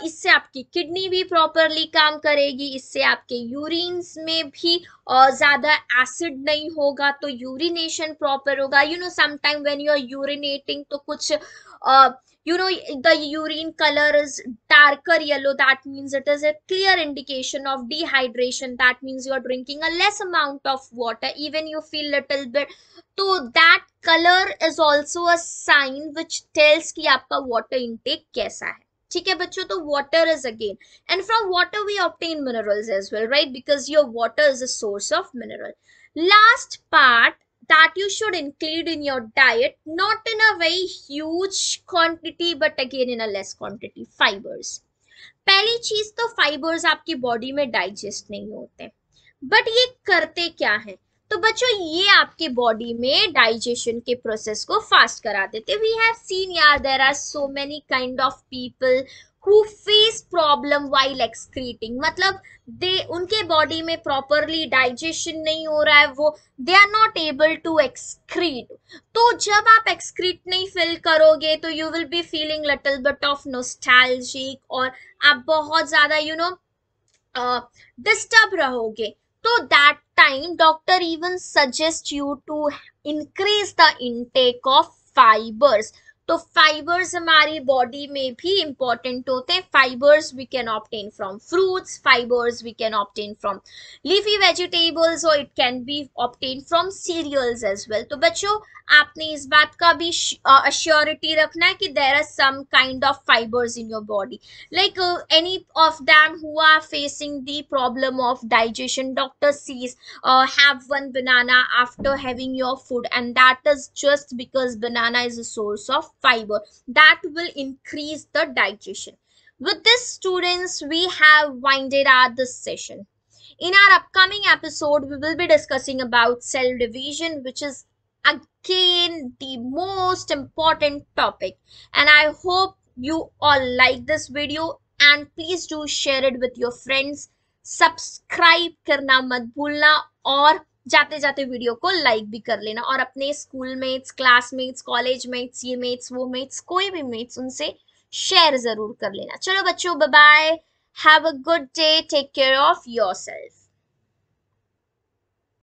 इससे आपकी किडनी भी प्रॉपरली काम करेगी, इससे आपके यूरिन्स में भी ज़्यादा एसिड नहीं होगा, तो यूरिनेशन प्रॉपर होगा। Sometime when you are urinating तो कुछ the urine color is darker yellow, that means it is a clear indication of dehydration. That means you are drinking a less amount of water, even you feel little bit, so that color is also a sign which tells कि आपका water intake कैसा है। ठीक है बच्चों, तो water is again, and from water we obtain minerals as well, right? Because your water is a source of mineral. Last part that you should include in your diet, not in a very huge quantity but again in a less quantity, fibers. पहली चीज तो fibres आपकी body में digest नहीं होते, but ये करते क्या है, तो बच्चों ये आपके बॉडी में डाइजेशन के प्रोसेस को फास्ट करा देते। वी हैव सीन यार, there are so many kind of people who face problem while excreting, मतलब उनके बॉडी में प्रॉपरली डाइजेशन नहीं हो रहा है, वो they are not able to excrete। तो जब आप excrete नहीं फील करोगे तो you will be feeling little bit of nostalgic, और आप बहुत ज्यादा डिस्टर्ब रहोगे। तो that time doctor even suggest you to increase the intake of fibers। तो फाइबर्स हमारी बॉडी में भी इंपॉर्टेंट होते हैं. Fibres we can obtain from fruits, fibres we can obtain from leafy vegetables, और it can be obtain from cereals as well. तो बच्चों आपने इस बात का भी अश्योरिटी रखना है कि there are some kind of fibers in your body, like any of them who are facing the problem of digestion, doctor says have one banana after having your food, and that is just because banana is a source of fiber that will increase the digestion. With this students, we have winded up this session. In our upcoming episode, we will be discussing about cell division, which is again the most important topic. And I hope you all like this video, and please do share it with your friends. Subscribe करना मत भूलना, और जाते जाते video को like भी कर लेना, और अपने school mates, classmates, college mates, ये मेट्स वो मेट्स, कोई भी मेट्स, उनसे शेयर जरूर कर लेना. चलो बच्चों, bye bye, have a good day, take care of yourself.